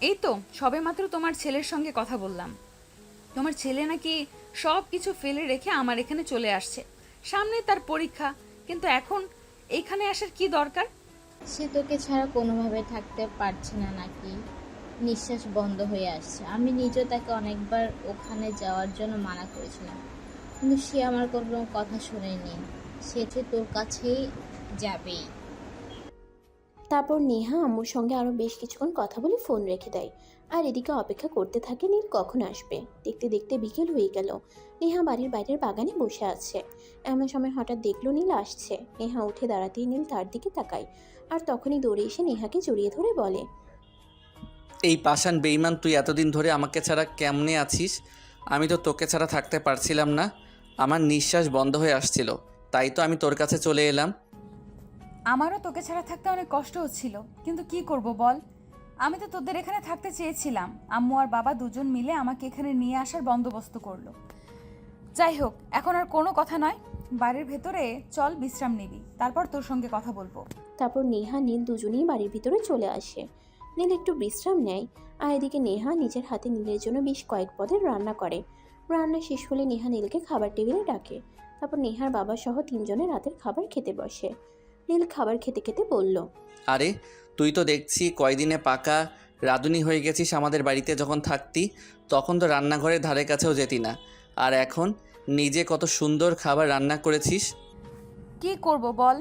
এই তো সবেমাত্র তোমার ছেলের সঙ্গে কথা বললাম। তোমার ছেলে নাকি সব কিছু ফেলে রেখে আমার এখানে চলে আসছে। সামনে তার পরীক্ষা, কিন্তু এখন এইখানে আসার কি দরকার? সে তোকে ছাড়া কোনোভাবে থাকতে পারছে না নাকি? নিঃশ্বাস বন্ধ হয়ে আসছে। আমি নিজেও তাকে অনেকবার ওখানে যাওয়ার জন্য মানা করেছিলাম, কিন্তু সে আমার কোনো কথা শোনেনি। সে তোর কাছেই যাবেই। তারপর নেহা আম্মুর সঙ্গে আরও বেশ কিছুক্ষণ কথা বলে ফোন রেখে দেয়। আর এদিকে অপেক্ষা করতে থাকে নীল কখন আসবে। দেখতে দেখতে বিকেল হয়ে গেল। নেহা বাড়ির বাইরের বাগানে বসে আছে। এমন সময় হঠাৎ দেখলো নীল আসছে। নেহা উঠে দাঁড়াতেই নীল তার দিকে তাকায়, আর তখনই দৌড়ে এসে নেহাকে জড়িয়ে ধরে বলে, এই পাষাণ বেইমান, তুই এতদিন ধরে আমাকে ছাড়া কেমনে আছিস? আমি তো তোকে ছাড়া থাকতে পারছিলাম না। আমার নিঃশ্বাস বন্ধ হয়ে আসছিল, তাই তো আমি তোর কাছে চলে এলাম। আমারও তোকে ছাড়া থাকতে অনেক কষ্ট হচ্ছিল, কিন্তু কি করব বল। আমি তো তোদের এখানে থাকতে চেয়েছিলাম। আম্মু আর বাবা দুজন মিলে আমাকে এখানে নিয়ে আসার বন্দোবস্ত করলো। যাই হোক, এখন আর কোনো কথা নয়, বাড়ির ভেতরে চল বিশ্রাম নিবি, তারপর তোর সঙ্গে কথা বলবো। তারপর নেহা নীল দুজনেই বাড়ির ভিতরে চলে আসে। নীল একটু বিশ্রাম নেয়, আর এদিকে নেহা নিজের হাতে নীলের জন্য বেশ কয়েক পদের রান্না করে। রান্না শেষ হলে নেহা নীলকে খাবার টেবিলে ডাকে। তারপর নেহার বাবা সহ তিনজনে রাতের খাবার খেতে বসে। নীল খাবার খেতে খেতে বলল, আরে তুই তো দেখছি কয়দিনে পাকা রাঁধুনি হয়ে গেছিস। আমাদের বাড়িতে যখন থাকতি তখন তো রান্নাঘরের ধারে কাছেও যেতি না, আর এখন নিজে কত সুন্দর খাবার রান্না করেছিস। কি করব বল,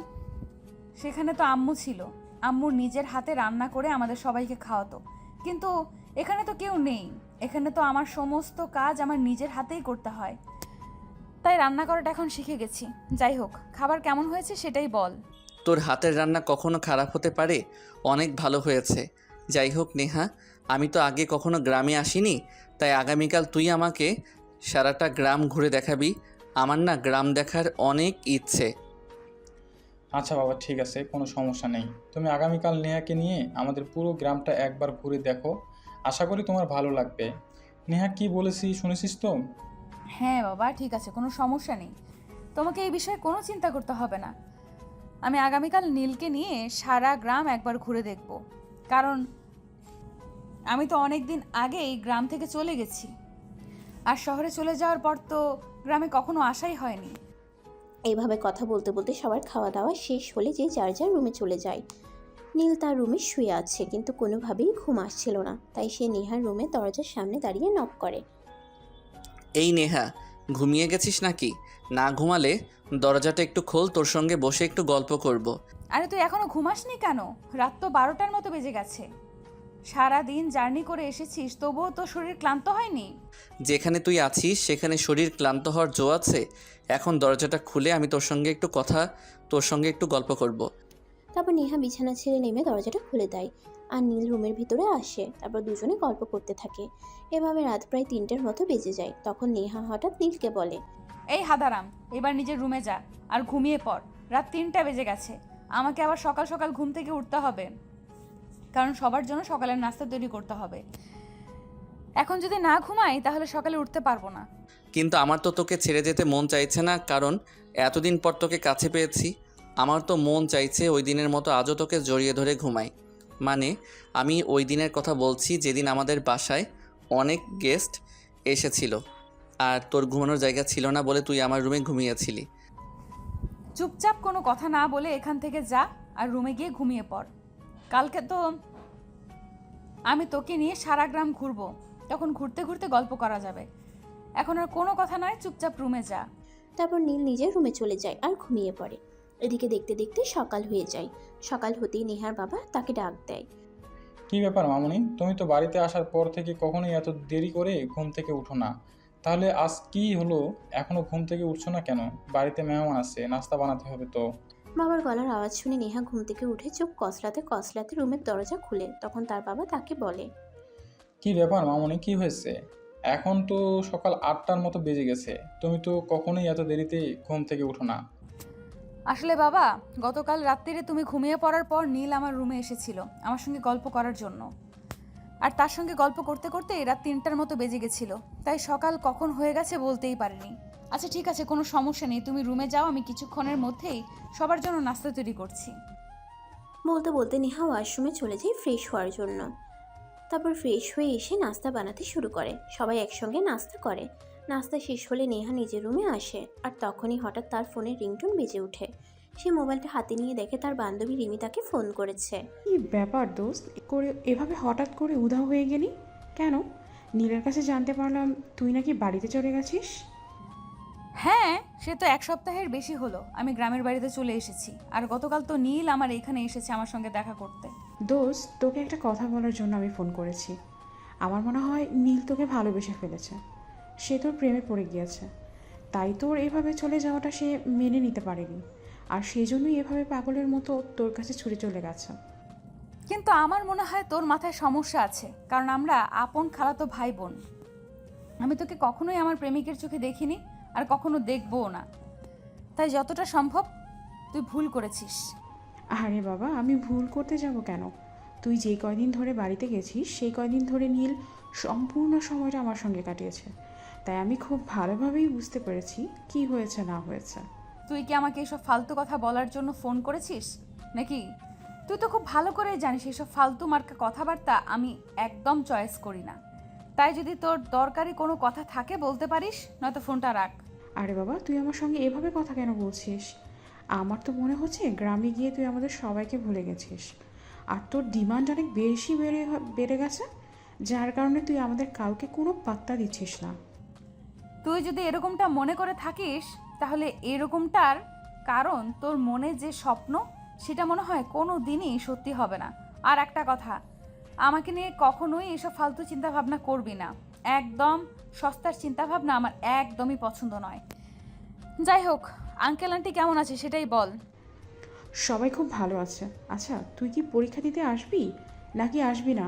সেখানে তো আম্মু ছিল। আম্মুর নিজের হাতে রান্না করে আমাদের সবাইকে খাওয়াতো, কিন্তু এখানে তো কেউ নেই। এখানে তো আমার সমস্ত কাজ আমার নিজের হাতেই করতে হয়, তাই রান্না করাটা এখন শিখে গেছি। যাই হোক, খাবার কেমন হয়েছে সেটাই বল। তোর হাতের রান্না কখনো খারাপ হতে পারে? অনেক ভালো হয়েছে। যাই হোক নেহা, আমি তো আগে কখনো গ্রামে আসিনি, তাই আগামীকাল তুই আমাকে সারাটা গ্রাম ঘুরে দেখাবি। আমার না গ্রাম দেখার অনেক ইচ্ছে। আচ্ছা বাবা, ঠিক আছে, কোনো সমস্যা নেই। তুমি আগামীকাল নেহাকে নিয়ে আমাদের পুরো গ্রামটা একবার ঘুরে দেখো, আশা করি তোমার ভালো লাগবে। নেহা কি বলেছি শুনেছিস তো? হ্যাঁ বাবা, ঠিক আছে, কোনো সমস্যা নেই। তোমাকে এই বিষয়ে কোনো চিন্তা করতে হবে না। আমি আগামীকাল নীলকে নিয়ে সারা গ্রাম একবার ঘুরে দেখব, কারণ আমি তো অনেক দিন আগেই গ্রাম থেকে চলে গেছি, আর শহরে চলে যাওয়ার পর তো গ্রামে কখনো আসাই হয়নি। এইভাবে কথা বলতে বলতে সবার খাওয়া দাওয়া শেষ হলে যে যার যার রুমে চলে যায়। নীল তার রুমে শুয়ে আছে, কিন্তু কোনোভাবেই ঘুম আসছিল না। তাই সে নেহার রুমে দরজার সামনে দাঁড়িয়ে নক করে। এই নেহা, ঘুমিয়ে গেছিস নাকি? না ঘুমালে দরজাটা একটু খোল, তোর সঙ্গে বসে একটু গল্প করব। আরে তুই এখনো ঘুমাসনি কেন? রাত তো 12টার মতো বেজে গেছে। সারা দিন জার্নি করে এসেছিস, তবুও তো শরীর ক্লান্ত হয়নি? যেখানে তুই আছিস সেখানে শরীর ক্লান্ত হওয়ার জো আছে? এখন দরজাটা খুলে আমি তোর সঙ্গে একটু গল্প করব। তারপর নেহা বিছানা ছেড়ে নেমে দরজাটা খুলে দেয়, আর নীল রুমের ভিতরে আসে। তারপর দুজনে গল্প করতে থাকে। এভাবে রাত প্রায় 3টের মতো বেজে যায়। তখন নেহা হঠাৎ নীলকে বলে, এই হাদারাম, এবার নিজের রুমে যা আর ঘুমিয়ে পড়। রাত 3টা বেজে গেছে, আমাকে আবার সকাল সকাল ঘুম থেকে উঠতে হবে, কারণ সবার জন্য সকালের নাস্তা তৈরি করতে হবে। এখন যদি না ঘুমাই তাহলে সকালে উঠতে পারবো না। কিন্তু আমার তো তোকে ছেড়ে যেতে মন চাইছে না, কারণ এতদিন পর তোকে কাছে পেয়েছি। আমার তো মন চাইছে ওই দিনের মতো আজও তোকে জড়িয়ে ধরে ঘুমাই। মানে আমি ওই দিনের কথা বলছি যেদিন আমাদের বাসায় অনেক গেস্ট এসেছিল, আর তোর ঘুমানোর জায়গা ছিল না বলে তুই আমার রুমে ঘুমিয়েছিলি। চুপচাপ কোনো কথা না বলে এখান থেকে যা আর রুমে গিয়ে ঘুমিয়ে পড়। কালকে তো আমি তোকে নিয়ে সারা গ্রাম ঘুরবো, তখন ঘুরতে ঘুরতে গল্প করা যাবে। এখন আর কোনো কথা নয়, চুপচাপ রুমে যা। তারপর নীল নিজের রুমে চলে যায় আর ঘুমিয়ে পড়ে। এদিকে দেখতে দেখতে সকাল হয়ে যায়। সকাল হতেই নেহার বাবা তাকে ডাক দেয়। কি ব্যাপার মামুনি, তুমি তো বাড়িতে আসার পর থেকে কখনোই এত দেরি করে ঘুম থেকে উঠো না, তাহলে আজ কি হলো? এখনো ঘুম থেকে উঠছো না কেন? বাড়িতে মেহমান আছে, নাস্তা বানাতে হবে তো। বাবার গলার আওয়াজ শুনে নেহা ঘুম থেকে উঠে চোখ কসলাতে কসলাতে রুমের দরজা খুলে। তখন তার বাবা তাকে বলে, কি ব্যাপার মামুনি, কি হয়েছে? এখন তো সকাল 8টার মতো বেজে গেছে, তুমি তো কখনোই এত দেরিতে ঘুম থেকে উঠো না। আসলে বাবা, গতকাল রাত্রিরে তুমি ঘুমিয়ে পড়ার পর নীল আমার রুমে এসেছিল আমার সঙ্গে গল্প করার জন্য, আর তার সঙ্গে গল্প করতে করতে রাত 3টার মতো বেজে গেছিল, তাই সকাল কখন হয়ে গেছে বলতেই পারিনি। আচ্ছা ঠিক আছে, কোনো সমস্যা নেই, তুমি রুমে যাও, আমি কিছুক্ষণের মধ্যেই সবার জন্য নাস্তা তৈরি করছি। বলতে বলতে নেহা ওয়াশরুমে চলে যায় ফ্রেশ হওয়ার জন্য। তারপর ফ্রেশ হয়ে এসে নাস্তা বানাতে শুরু করে। সবাই একসঙ্গে নাস্তা করে। নাস্তা শেষ হলে নেহা নিজের রুমে আসে, আর তখনই হঠাৎ তার ফোনের রিংটোন বেজে ওঠে। সে মোবাইলটা হাতে নিয়ে দেখে তার বান্ধবী রিমি তাকে ফোন করেছে। কি ব্যাপার দোস্ত, করে এভাবে হঠাৎ করে উধাও হয়ে গেলি কেন? নীলের কাছে জানতে পারলাম তুই নাকি বাড়িতে চলে গেছিস। হ্যাঁ, সে তো 1 সপ্তাহের বেশি হলো আমি গ্রামের বাড়িতে চলে এসেছি। আর গতকাল তো নীল আমার এখানে এসেছে আমার সঙ্গে দেখা করতে। দোস্ত, তোকে একটা কথা বলার জন্য আমি ফোন করেছি। আমার মনে হয় নীল তোকে ভালোবেসে ফেলেছে, সে তোর প্রেমে পড়ে গিয়েছে। তাই তোর এভাবে চলে যাওয়াটা সে মেনে নিতে পারেনি, আর সেই জন্যই এভাবে পাগলের মতো তোর কাছে ছুটে চলে গেছে। কিন্তু আমার মনে হয় তোর মাথায় সমস্যা আছে, কারণ আমরা আপন খালাতো ভাই বোন। আমি তোকে কখনোই আমার প্রেমিকের চোখে দেখিনি, আর কখনো দেখবও না। তাই যতটা সম্ভব তুই ভুল করেছিস। আরে বাবা, আমি ভুল করতে যাব কেন? তুই যে কয়দিন ধরে বাড়িতে গেছিস সেই কয়দিন ধরে নীল সম্পূর্ণ সময়টা আমার সঙ্গে কাটিয়েছে। তাই আমি খুব ভালোভাবেই বুঝতে পেরেছি কি হয়েছে না হয়েছে। তুই কি আমাকে এসব ফালতু কথা বলার জন্য ফোন করেছিস নাকি? তুই তো খুব ভালো করে জানিস এসব ফালতু মার্কা কথাবার্তা আমি একদম চয়েস করি না। তাই যদি তোর দরকারি কোনো কথা থাকে বলতে পারিস, নয়তো ফোনটা রাখ। আরে বাবা, তুই আমার সঙ্গে এভাবে কথা কেন বলছিস? আমার তো মনে হচ্ছে গ্রামে গিয়ে তুই আমাদের সবাইকে ভুলে গেছিস, আর তোর ডিমান্ড অনেক বেশি বেড়ে গেছে, যার কারণে তুই আমাদের কাউকে কোনো পাত্তা দিচ্ছিস না। তুই যদি এরকমটা মনে করে থাকিস তাহলে এরকমটার কারণ তোর মনে যে স্বপ্ন সেটা মনে হয় কোনো দিনই সত্যি হবে না। আর একটা কথা, আমাকে নিয়ে কখনোই এসব ফালতু চিন্তা ভাবনা করবি না। একদম সস্তার চিন্তা ভাবনা আমার একদমই পছন্দ নয়। যাই হোক, আঙ্কেল আন্টি কেমন আছে সেটাই বল। সবাই খুব ভালো আছে। আচ্ছা, তুই কি পরীক্ষা দিতে আসবি নাকি আসবি না?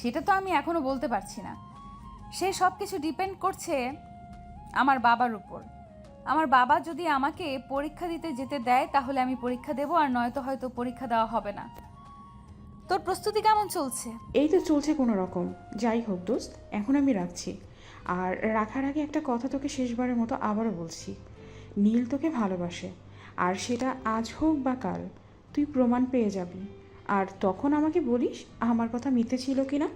সেটা তো আমি এখনো বলতে পারছি না। সেই সব কিছু ডিপেন্ড করছে আমার বাবার উপর। আমার বাবা যদি আমাকে পরীক্ষা দিতে যেতে দেয় তাহলে আমি পরীক্ষা দেবো, আর নয়তো হয়তো পরীক্ষা দেওয়া হবে না। তোর প্রস্তুতি কেমন চলছে? এই তো চলছে কোনো রকম। যাই হোক দোস্ত, এখন আমি রাখছি। আর রাখার আগে একটা কথা তোকে শেষবারের মতো আবারও বলছি, নীল তোকে ভালোবাসে, আর সেটা আজ হোক বা কাল তুই প্রমাণ পেয়ে যাবি। আর তখন আমাকে বলিস আমার কথা মিথ্যে ছিল কিনা।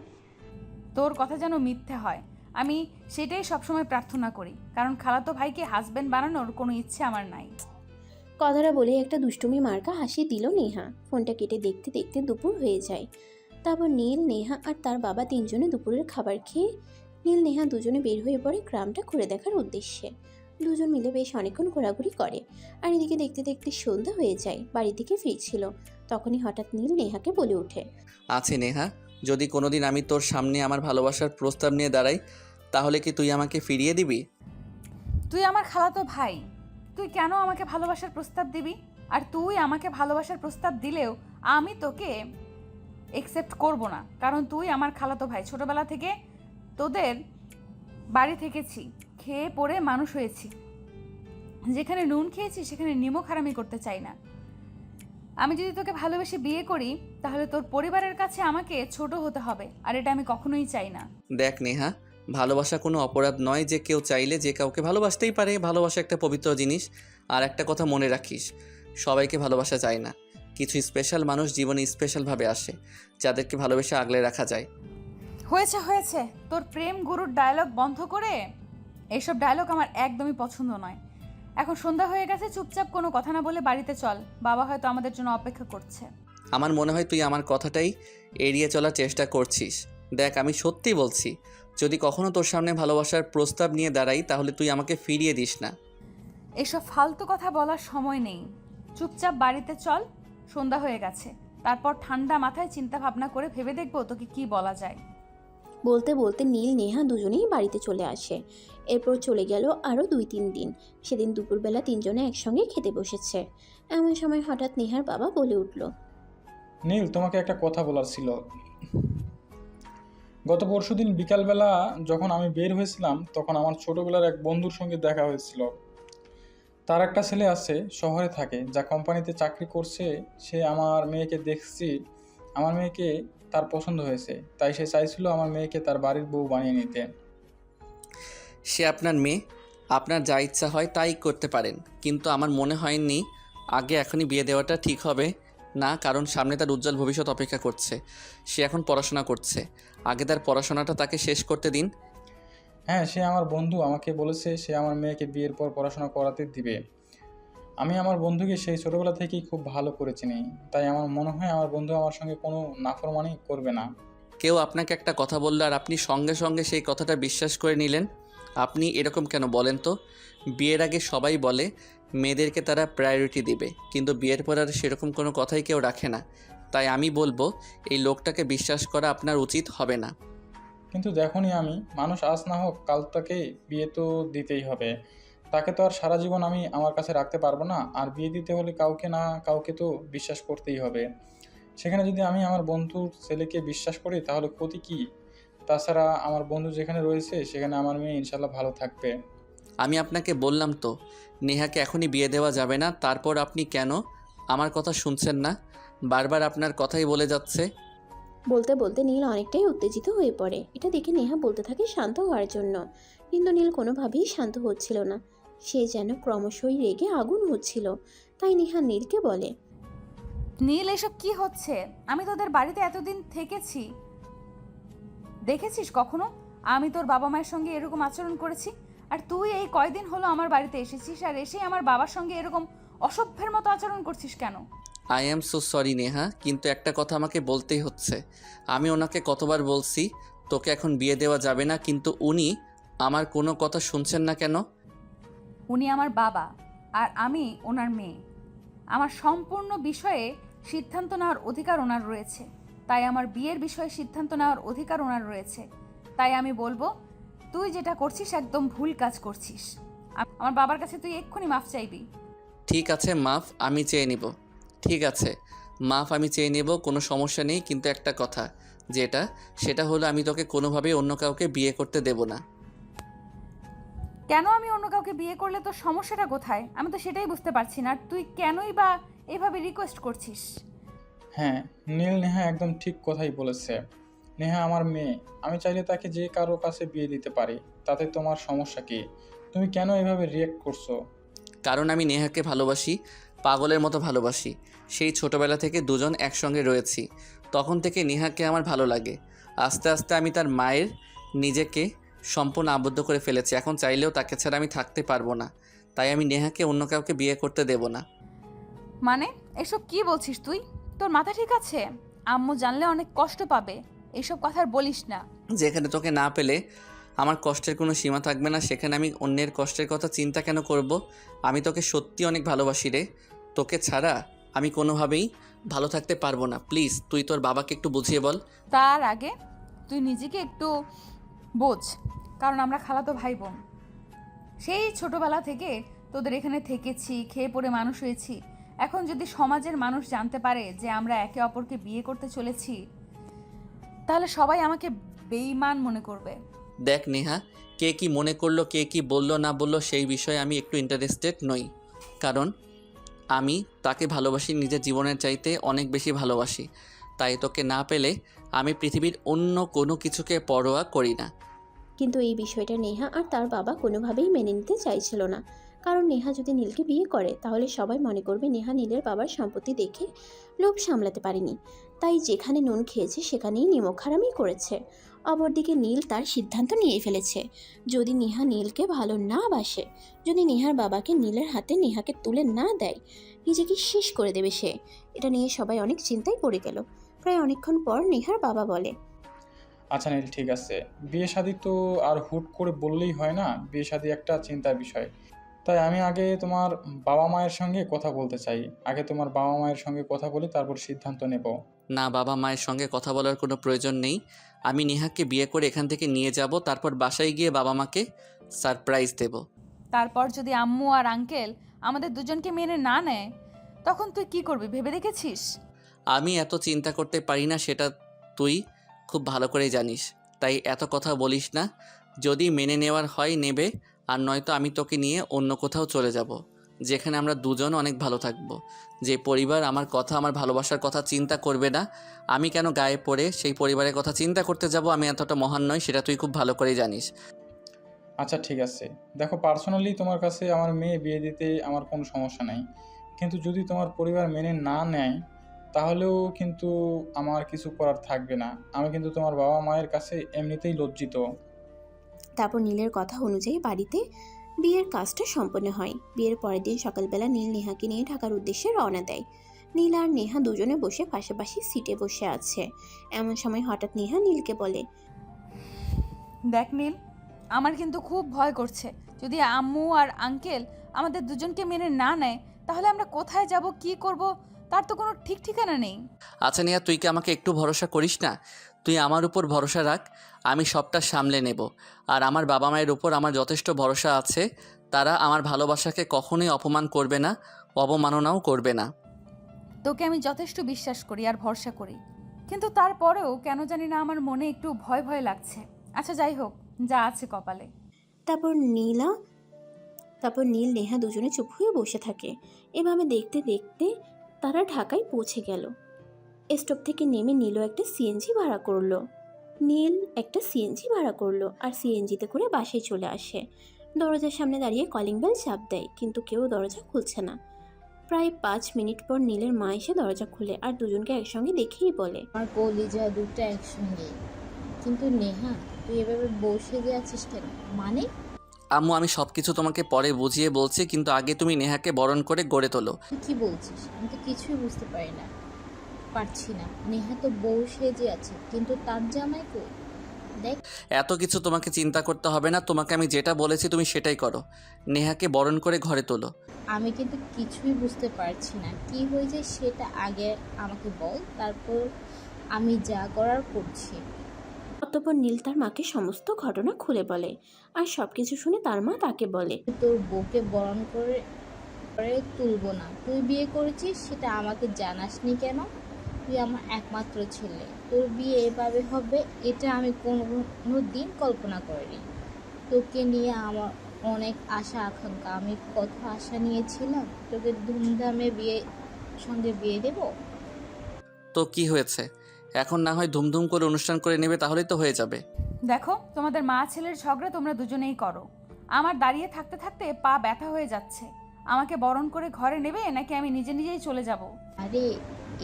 তোর কথা যেন মিথ্যে হয়, আমি সেটাই সবসময় প্রার্থনা করি, কারণ খালাতো ভাইকে হাজব্যান্ড বানানোর কোনো ইচ্ছে আমার নাই। কথাটা বলে একটা দুষ্টুমি মার্কা হাসি দিল নেহা। ফোনটা কেটে দেখতে দেখতে দুপুর হয়ে যায়। তারপর নীল, নেহা আর তার বাবা তিনজনে দুপুরের খাবার খেয়ে নীল নেহা দুজনে বের হয়ে পড়ে গ্রামটা ঘুরে দেখার উদ্দেশ্যে। দুজন মিলে বেশ অনেকক্ষণ ঘোরাঘুরি করে, আর এদিকে দেখতে দেখতে সন্ধ্যা হয়ে যায়। বাড়ি থেকে ফিরছিল, তখনই হঠাৎ নীল নেহাকে বলে ওঠে, আছে নেহা, যদি কোনোদিন আমি তোর সামনে আমার ভালোবাসার প্রস্তাব নিয়ে দাঁড়াই তাহলে কি তুই আমাকে ফিরিয়ে দিবি? তুই আমার খালাতো ভাই, তুই কেন আমাকে ভালোবাসার প্রস্তাব দিবি? আর তুই আমাকে ভালোবাসার প্রস্তাব দিলেও আমি তোকে একসেপ্ট করব না, কারণ তুই আমার খালাতো ভাই। ছোটবেলা থেকে তোদের বাড়ি থেকেছি, খেয়ে পড়ে মানুষ হয়েছি। যেখানে নুন খেয়েছি সেখানে নিমক হারামি করতে চাই না। আমি যদি তোকে ভালোবেসে বিয়ে করি তাহলে তোর পরিবারের কাছে আমাকে ছোট হতে হবে, আর এটা আমি কখনোই চাই না। দেখ নেহা, ভালোবাসা কোনো অপরাধ নয় যে কেউ চাইলে যে কাউকে ভালোবাসতেই পারে। ভালোবাসা একটা পবিত্র জিনিস। আর একটা কথা মনে রাখিস, সবাইকে ভালোবাসা যায় না। কিছু স্পেশাল মানুষ জীবনে স্পেশালভাবে আসে, যাদেরকে ভালোবেসে আগলে রাখা যায়। হয়েছে হয়েছে, তোর প্রেম গুরুর ডায়লগ বন্ধ করে। এইসব ডায়লগ আমার একদমই পছন্দ নয়। এখন সন্ধ্যা হয়ে গেছে, চুপচাপ কোনো কথা না বলে বাড়িতে চল, বাবা হয়তো আমাদের জন্য অপেক্ষা করছে। আমার মনে হয় তুই আমার কথাটাই এড়িয়ে চলার চেষ্টা করছিস। দেখ, আমি সত্যি বলছি, যদি কখনো তোর সামনে ভালোবাসার প্রস্তাব নিয়ে দাঁড়াই তাহলে তুই আমাকে ফিরিয়ে দিস না। এসব ফালতু কথা বলার সময় নেই, চুপচাপ বাড়িতে চল। সন্ধ্যা হয়ে গেছে, তারপর ঠান্ডা মাথায় চিন্তা ভাবনা করে ভেবে দেখবো তোকে কি বলা যায়। বলতে বলতে নীল নেহা দুজনেই বাড়িতে চলে আসে। এরপর চলে গেল আরও 2-3 দিন। সেদিন দুপুরবেলা তিনজনে একসঙ্গে খেতে বসেছে। এমন সময় হঠাৎ নেহার বাবা বলে উঠল, নীল, তোমাকে একটা কথা বলার ছিল। গত পরশুদিন বিকালবেলা যখন আমি বের হয়েছিলাম তখন আমার ছোটবেলার এক বন্ধুর সঙ্গে দেখা হয়েছিল। তার একটা ছেলে আছে, শহরে থাকে, যা কোম্পানিতে চাকরি করছে। সে আমার মেয়েকে দেখছি, আমার মেয়েকে তার পছন্দ হয়েছে, তাই সে চাইছিল আমার মেয়েকে তার বাড়ির বউ বানিয়ে নিতে। সে আপনার মেয়ে, আপনার যা ইচ্ছা হয় তাই করতে পারেন, কিন্তু আমার মনে হয়নি আগে এখনই বিয়ে দেওয়াটা ঠিক হবে। না, কারণ সামনে তার উজ্জ্বল ভবিষ্যৎ অপেক্ষা করছে। সে এখন পড়াশোনা করছে, আগে তার পড়াশোনাটা তাকে শেষ করতে দিন। হ্যাঁ, সে আমার বন্ধু, আমাকে বলেছে সে আমার মেয়েকে বিয়ের পর পড়াশোনা করাতে দিবে। আমি আমার বন্ধুকে সেই ছোটোবেলা থেকেই খুব ভালো করে চিনি, তাই আমার মনে হয় আমার বন্ধু আমার সঙ্গে কোনো নাফরমানি করবে না। কেউ আপনাকে একটা কথা বললো আর আপনি সঙ্গে সঙ্গে সেই কথাটা বিশ্বাস করে নিলেন। আপনি এরকম কেন বলেন তো? বিয়ের আগে সবাই বলে মেয়েদেরকে তারা প্রায়োরিটি দিবে, কিন্তু বিয়ের পর আর সেরকম কোনো কথাই কেউ রাখে না। তাই আমি বলবো এই লোকটাকে বিশ্বাস করা আপনার উচিত হবে না। কিন্তু দেখনি আমি, মানুষ আজ না হোক কাল তাকে বিয়ে তো দিতেই হবে। তাকে তো আর সারা জীবন আমি আমার কাছে রাখতে পারবো না, আর বিয়ে দিতে হলে কাউকে না কাউকে তো বিশ্বাস করতেই হবে। সেখানে যদি আমি আমার বন্ধুর ছেলেকে বিশ্বাস করি তাহলে ক্ষতি কী? তাছাড়া আমার বন্ধু যেখানে রয়েছে সেখানে আমার মেয়ে ইনশাল্লাহ ভালো থাকবে। আমি আপনাকে বললাম তো নেহাকে এখনই বিয়ে দেওয়া যাবে না, তারপর আপনি কেন আমার কথা শুনছেন না? বারবার আপনার কথাই বলে যাচ্ছে। বলতে বলতে নীল অনেকটাই উত্তেজিত হয়ে পড়ে। এটা দেখে নেহা বলতে থাকে শান্ত হওয়ার জন্য, কিন্তু নীল কোনোভাবেই শান্ত হচ্ছিল না। সে যেন ক্রমশই রেগে আগুন হচ্ছিল। তাই নেহা নীলকে বলে, নীল, এসব কি হচ্ছে? আমি তোদের বাড়িতে এতদিন থেকেছি, দেখেছিস কখনো আমি তোর বাবা মায়ের সঙ্গে এরকম আচরণ করেছি? আর তুই এই কয়দিন হলো আমার বাড়িতে এসেছিস আর এসেই আমার বাবার সঙ্গে এরকম অসভ্যের মতো আচরণ করছিস কেন? I am so sorry Neha, কিন্তু একটা কথা আমাকে বলতেই হচ্ছে। আমি ওনাকে কতবার বলছি তোকে এখন বিয়ে দেওয়া যাবে না, কিন্তু উনি আমার কোনো কথা শুনছেন না কেন? উনি আমার বাবা আর আমি ওনার মেয়ে। আমার সম্পূর্ণ বিষয়ে সিদ্ধান্ত নেওয়ার অধিকার ওনার রয়েছে, তাই আমার বিয়ের বিষয়ে সিদ্ধান্ত নেওয়ার অধিকার ওনার রয়েছে। তাই আমি বলবো, তুই যেটা করছিস একদম ভুল কাজ করছিস। আমার বাবার কাছে তুই এক্ষুনি মাফ চাইবি। ঠিক আছে, মাফ আমি চেয়ে নিব। ঠিক আছে, মাফ আমি চেয়ে নেব, কোনো সমস্যা নেই, কিন্তু একটা কথা সেটা হলো আমি তোকে কোনোভাবেই অন্য কাউকে বিয়ে করতে দেব না। কেন আমি অন্য কাউকে বিয়ে করলে তোর সমস্যাটা কোথায়? আমি তো সেটাই বুঝতে পারছি না। আর তুই কেনই বা এভাবে রিকোয়েস্ট করছিস? হ্যাঁ, নীল নেহা একদম ঠিক কথাই বলেছে। নেহা আমার মেয়ে, আমি চাইলে তাকে যে কারো কাছে বিয়ে দিতে পারি, তাতে তোমার সমস্যা কী? তুমি কেন এভাবে রিয়েক্ট করছো? কারণ আমি নেহাকে ভালোবাসি, পাগলের মতো ভালোবাসি। সেই ছোটবেলা থেকে দুজন একসঙ্গে রয়েছি, তখন থেকে নেহাকে আমার ভালো লাগে। আস্তে আস্তে আমি তার মায়ের নিজেকে সম্পূর্ণ আবদ্ধ করে ফেলেছি। এখন চাইলেও তাকে ছাড়া আমি থাকতে পারবো না। তাই আমি নেহাকে অন্য কাউকে বিয়ে করতে দেব না। মানে এসব কি বলছিস তুই? তোর মাথা ঠিক আছে? আম্মু জানলে অনেক কষ্ট পাবে। এসব কথা আর বলিস না। যেখানে তোকে না পেলে আমার কষ্টের কোনো সীমা থাকবে না, সেখানে আমি অন্যের কষ্টের কথা চিন্তা কেন করব? আমি তোকে সত্যি অনেক ভালোবাসি রে। তোকে ছাড়া আমি কোনোভাবেই ভালো থাকতে পারবো না। প্লিজ তুই তোর বাবাকে একটু বুঝিয়ে বল। তার আগে তুই নিজেকে একটু বোঝ, কারণ আমরা খালাতো ভাই বোন। সেই ছোটবেলা থেকে তোদের এখানে থেকেছি, খেয়ে পড়ে মানুষ হয়েছি। এখন যদি সমাজের মানুষ জানতে পারে যে আমরা একে অপরকে বিয়ে করতে চলেছি, তাহলে সবাই আমাকে বেঈমান মনে করবে। দেখ নেহা, কে কি মনে করলো, কে কি বললো না বললো, সেই বিষয়ে আমি একটু ইন্টারেস্টেড নই। কারণ আমি তাকে ভালোবাসি, নিজের জীবনের চাইতে অনেক বেশি ভালোবাসি। তাই তোকে না পেলে আমি পৃথিবীর অন্য কোনো কিছুকে পরোয়া করি না। কিন্তু এই বিষয়টা নেহা আর তার বাবা কোনোভাবেই মেনে নিতে চাইছিল না। কারণ নেহা যদি নীলকে বিয়ে করে তাহলে সবাই মনে করবে নেহা নীলের বাবার সম্পত্তি দেখে লোভ সামলাতে পারেনি, তাই যেখানে নুন খেয়েছে সেখানেই নিমক হারামি করেছে। অপরদিকে নীল তার সিদ্ধান্ত নিয়ে ফেলেছে। যদি নেহা নীলকে ভালো না বাসে, যদি নেহার বাবাকে নীলের হাতে নেহাকে তুলে না দেয়, নিজেকে শেষ করে দেবে সে। এটা নিয়ে সবাই অনেক চিন্তায় পড়ে গেল। প্রায় অনেকক্ষণ পর নেহার বাবা বলে, আচ্ছা নীল, ঠিক আছে, বিয়ে শাদী তো আর হুট করে বললেই হয় না, বিয়ে শাদী একটা চিন্তার বিষয়। তাই আমি আগে তোমার বাবা মায়ের সঙ্গে কথা বলতে চাই। আগে তোমার বাবা মায়ের সঙ্গে কথা বলি, তারপর সিদ্ধান্ত নেব। না, বাবা মায়ের সঙ্গে কথা বলার কোনো প্রয়োজন নেই। আমি নেহাকে বিয়ে করে এখান থেকে নিয়ে যাব, তারপর বাসায় গিয়ে বাবা মাকে সারপ্রাইজ দেব। তারপর যদি আম্মু আর আঙ্কেল আমাদের দুজনকে মেনে না নেয়, তখন তুই কি করবি ভেবে দেখেছিস? আমি এত চিন্তা করতে পারি না, সেটা তুই খুব ভালো করেই জানিস। তাই এত কথা বলিস না। যদি মেনে নেওয়ার হয় নেবে, আর নয়তো আমি তোকে নিয়ে অন্য কোথাও চলে যাব, যেখানে আমরা দুজন অনেক ভালো থাকবো। যে পরিবার আমার কথা, আমার ভালোবাসার কথা চিন্তা করবে না, আমি কেন গায়ে পড়ে সেই পরিবারের কথা চিন্তা করতে যাব? আমি এতটা মহান নই, সেটা তুই খুব ভালো করেই জানিস। আচ্ছা ঠিক আছে, দেখো, পার্সোনালি তোমার কাছে আমার মেয়ে বিয়ে দিতে আমার কোনো সমস্যা নাই, কিন্তু যদি তোমার পরিবার মেনে না নেয় তাহলেও কিন্তু আমার কিছু করার থাকবে না। আমি কিন্তু তোমার বাবা মায়ের কাছে এমনিতেই লজ্জিত। তারপর নীলের কথা অনুযায়ী বাড়িতে বিয়ের কাজটা সম্পন্ন হয়। বিয়ের পরের দিন সকালবেলা নীল নেহাকে নিয়ে ঢাকার উদ্দেশ্যে রওনা দেয়। নীল আর নেহা দুজনে বসে পাশাপাশি সিটে বসে আছে। এমন সময় হঠাৎ নেহা নীলকে বলে, দেখ নীল, আমার কিন্তু খুব ভয় করছে। যদি আম্মু আর আঙ্কেল আমাদের দুজনকে মেনে না নেয়, তাহলে আমরা কোথায় যাব, কি করব, তার তো কোনো ঠিক ঠিকানা নেই। আচ্ছা নেহা, তুই কি আমাকে একটু ভরসা করিস না? তুই আমার উপর ভরসা রাখ, আমি সবটা সামলে নেব। আর আমার বাবা মায়ের উপর আমার যথেষ্ট ভরসা আছে। তারা আমার ভালোবাসাকে কখনোই অপমান করবে না, অবমাননাও করবে না। তোকে আমি যথেষ্ট বিশ্বাস করি আর ভরসা করি, কিন্তু তারপরেও কেন জানি না আমার মনে একটু ভয় ভয় লাগছে। আচ্ছা যাই হোক, যা আছে কপালে। তারপর নীল নেহা দুজনে চুপ হয়ে বসে থাকে। এভাবে দেখতে দেখতে তারা ঢাকায় পৌঁছে গেল। স্টপ থেকে নেমে নীল একটা সিএনজি ভাড়া করলো আর সিএনজিতে করে বাসায় চলে আসে। দরজার সামনে দাঁড়িয়ে কলিং বেল চাপ দেয়, কিন্তু কেউ দরজা খুলছে না। প্রায় 5 মিনিট পর নীলের মা এসে দরজা খুলে আর দুজনকে একসঙ্গে দেখেই বলে, আমার কলিজা দুটো একসঙ্গে। কিন্তু নেহা, তুই এভাবে বসে গিয়ে আছিস কেন? মানে? আম্মু, আমি সব কিছু তোমাকে পরে বুঝিয়ে বলছি, কিন্তু আগে তুমি নেহাকে বরণ করে গড়ে তোলো। তুই কি বলছিস? আমি তো কিছুই বুঝতে পারছি না। নেহা তো বউ সেজে আছে, কিন্তু তার জামাই কই? দেখ, এত কিছু তোমাকে চিন্তা করতে হবে না, তোমাকে আমি যেটা বলেছি তুমি সেটাই করো। নেহাকে বরণ করে ঘরে তোলো। আমি কিন্তু কিছুই বুঝতে পারছি না। কি হয়েছে সেটা আগে আমাকে বল, তারপর আমি যা করার করছি। অতঃপর নীল তার মাকে সমস্ত ঘটনা খুলে বলে। আর সবকিছু শুনে তার মা তাকে বলে, তোর বউকে বরণ করে করে তুলবো না। তুই বিয়ে করেছিস, সেটা আমাকে জানাসনি কেন? তুই আমার একমাত্র ছেলে, তোর বিয়ে এভাবে হবে এটা আমি কোনো দিন কল্পনা করিনি। তোকে নিয়ে আমার অনেক আশা আকাঙ্ক্ষা। আমি কত আশা নিয়েছিলাম তোকে ধুমধামে সঙ্গে বিয়ে দেব। তো কি হয়েছে? এখন না হয় ধুমধুম করে অনুষ্ঠান করে নেবে, তাহলেই তো হয়ে যাবে। দেখো, তোমাদের মা ছেলের ঝগড়া তোমরা দুজনেই করো। আমার দাঁড়িয়ে থাকতে থাকতে পা ব্যথা হয়ে যাচ্ছে। আমাকে বরণ করে ঘরে নেবে নাকি আমি নিজে নিজেই চলে যাব? আরে,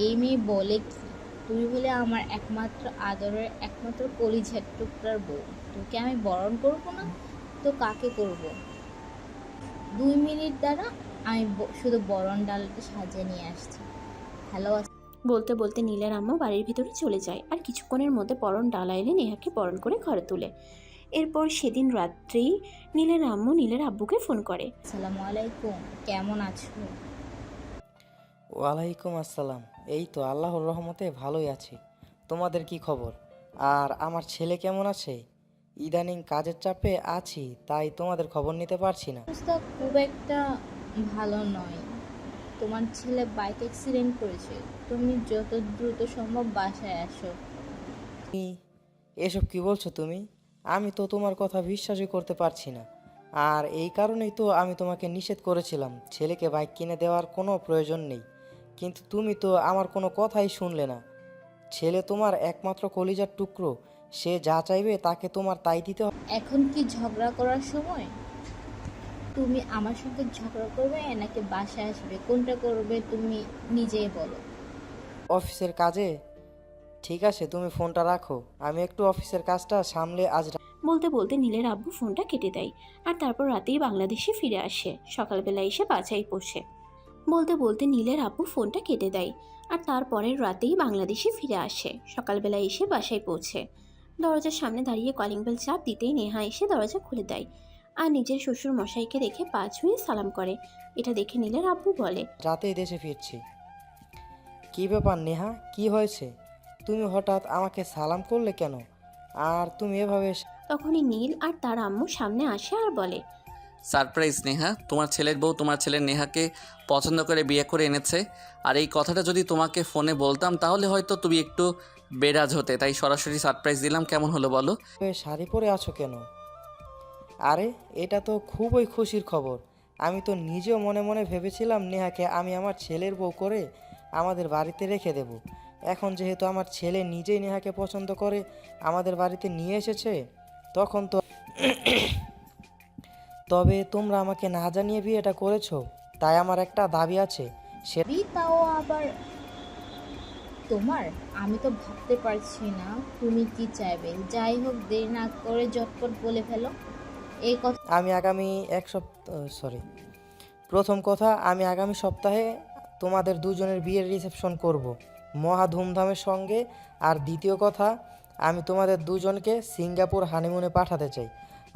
এই মেয়ে বলে কি? তুই হলে আমার একমাত্র আদরের, একমাত্র কলিজার টুকরার বউ। তোকে আমি বরণ করবো না তো কাকে করব? 2 মিনিট দ্বারা আমি শুধু বরণ ডালটা সাজিয়ে নিয়ে আসছি। হ্যালো। বলতে বলতে নীলের আম্মু বাড়ির ভিতরে চলে যায় আর কিছুক্ষণের মধ্যে বরণ ডালা এলে নেহাকে বরণ করে ঘরে তুলে। এরপর সেদিন রাত্রেই নীলের আম্মু নীলের আব্বুকে ফোন করে। আসসালামু আলাইকুম, কেমন আছো? ওয়ালাইকুম আসসালাম। এই তো আল্লাহর রহমতে ভালোই আছি। তোমাদের কি খবর? আর আমার ছেলে কেমন আছে? ইদানিং কাজের চাপে আছি, তাই তোমাদের খবর নিতে পারছি না। অবস্থা খুব একটা ভালো নয়। তোমার ছেলে বাইক অ্যাক্সিডেন্ট করেছে। তুমি যত দ্রুত সম্ভব বাসায় আসো। এসব কি বলছো তুমি? আমি তো তোমার কথা বিশ্বাসই করতে পারছি না। আর এই কারণেই তো আমি তোমাকে নিষেধ করেছিলাম ছেলেকে বাইক কিনে দেওয়ার কোনো প্রয়োজন নেই, কিন্তু তুমি তো আমার কোনো কথাই শুনলে না। ছেলে তোমার একমাত্র কলিজার টুকরো, সে যা চাইবে তাকে তোমার তাই দিতে হবে। এখন কি ঝগড়া করার সময়? তুমি আমার সঙ্গে ঝগড়া করবে নাকি বাসায় আসবে? কোনটা করবে তুমি নিজেই বলো। অফিসের কাজে। ঠিক আছে, তুমি ফোনটা রাখো, আমি একটু অফিসের কাজটা সামলে আজ বলতে বলতে নীলের আব্বু ফোনটা কেটে দেয় আর তারপর রাতেই বাংলাদেশে ফিরে আসে। সকালবেলা এসে বাসায় পৌঁছে। বলতে বলতে নীলের আব্বু ফোনটা কেটে দেয় আর তারপরের রাতেই বাংলাদেশে ফিরে আসে। সকালবেলা এসে বাসায় পৌঁছে দরজার সামনে দাঁড়িয়ে কলিং বেল চাপ দিতেই নেহা এসে দরজা খুলে দেয় আর নিজের শ্বশুর মশাইকে দেখে পা ছুঁয়ে সালাম করে। এটা দেখে নীলের আব্বু বলে, রাতেই দেশে ফিরছি। কি ব্যাপার নেহা, কি হয়েছে? তুমি হঠাৎ আমাকে সালাম করলে কেন? আর তুমি এভাবে তখনই নীল আর তার আম্মু সামনে আসে আর বলে, সারপ্রাইজ নেহা, তোমার ছেলের বউ তোমার ছেলের নেহাকে পছন্দ করে বিয়ে করে এনেছে। আর এই কথাটা যদি তোমাকে ফোনে বলতাম তাহলে হয়তো তুমি একটু বেরাজ হতে, তাই সরাসরি সারপ্রাইজ দিলাম। কেমন হলো বলো? শাড়ি পরে আছো কেন? আরে, এটা তো খুবই খুশির খবর। আমি তো নিজেও মনে মনে ভেবেছিলাম নেহাকে আমি আমার ছেলের বউ করে আমাদের বাড়িতে রেখে দেব। এখন যেহেতু আমার ছেলে নিজেই নেহাকে পছন্দ করে আমাদের বাড়িতে নিয়ে এসেছে, তখন তো তবে তোমরা আমাকে না জানিয়ে বিয়েটা করেছো, তাই আমার একটা দাবি আছে। তাও আবার তোমার? আমি তো ভাবতে পারছি না তুমি কি চাইবে। যাই হোক, দেরি না করে ঝটপট বলে ফেলো। এই কথা আমি আগামী এক সপ্তাহ প্রথম কথা, আমি আগামী সপ্তাহে তোমাদের দুজনের বিয়ের রিসেপশন করব মহা ধুমধামের সঙ্গে। আর দ্বিতীয় কথা, আমি তোমাদের দুজনকে সিঙ্গাপুর হানিমুনে পাঠাতে চাই।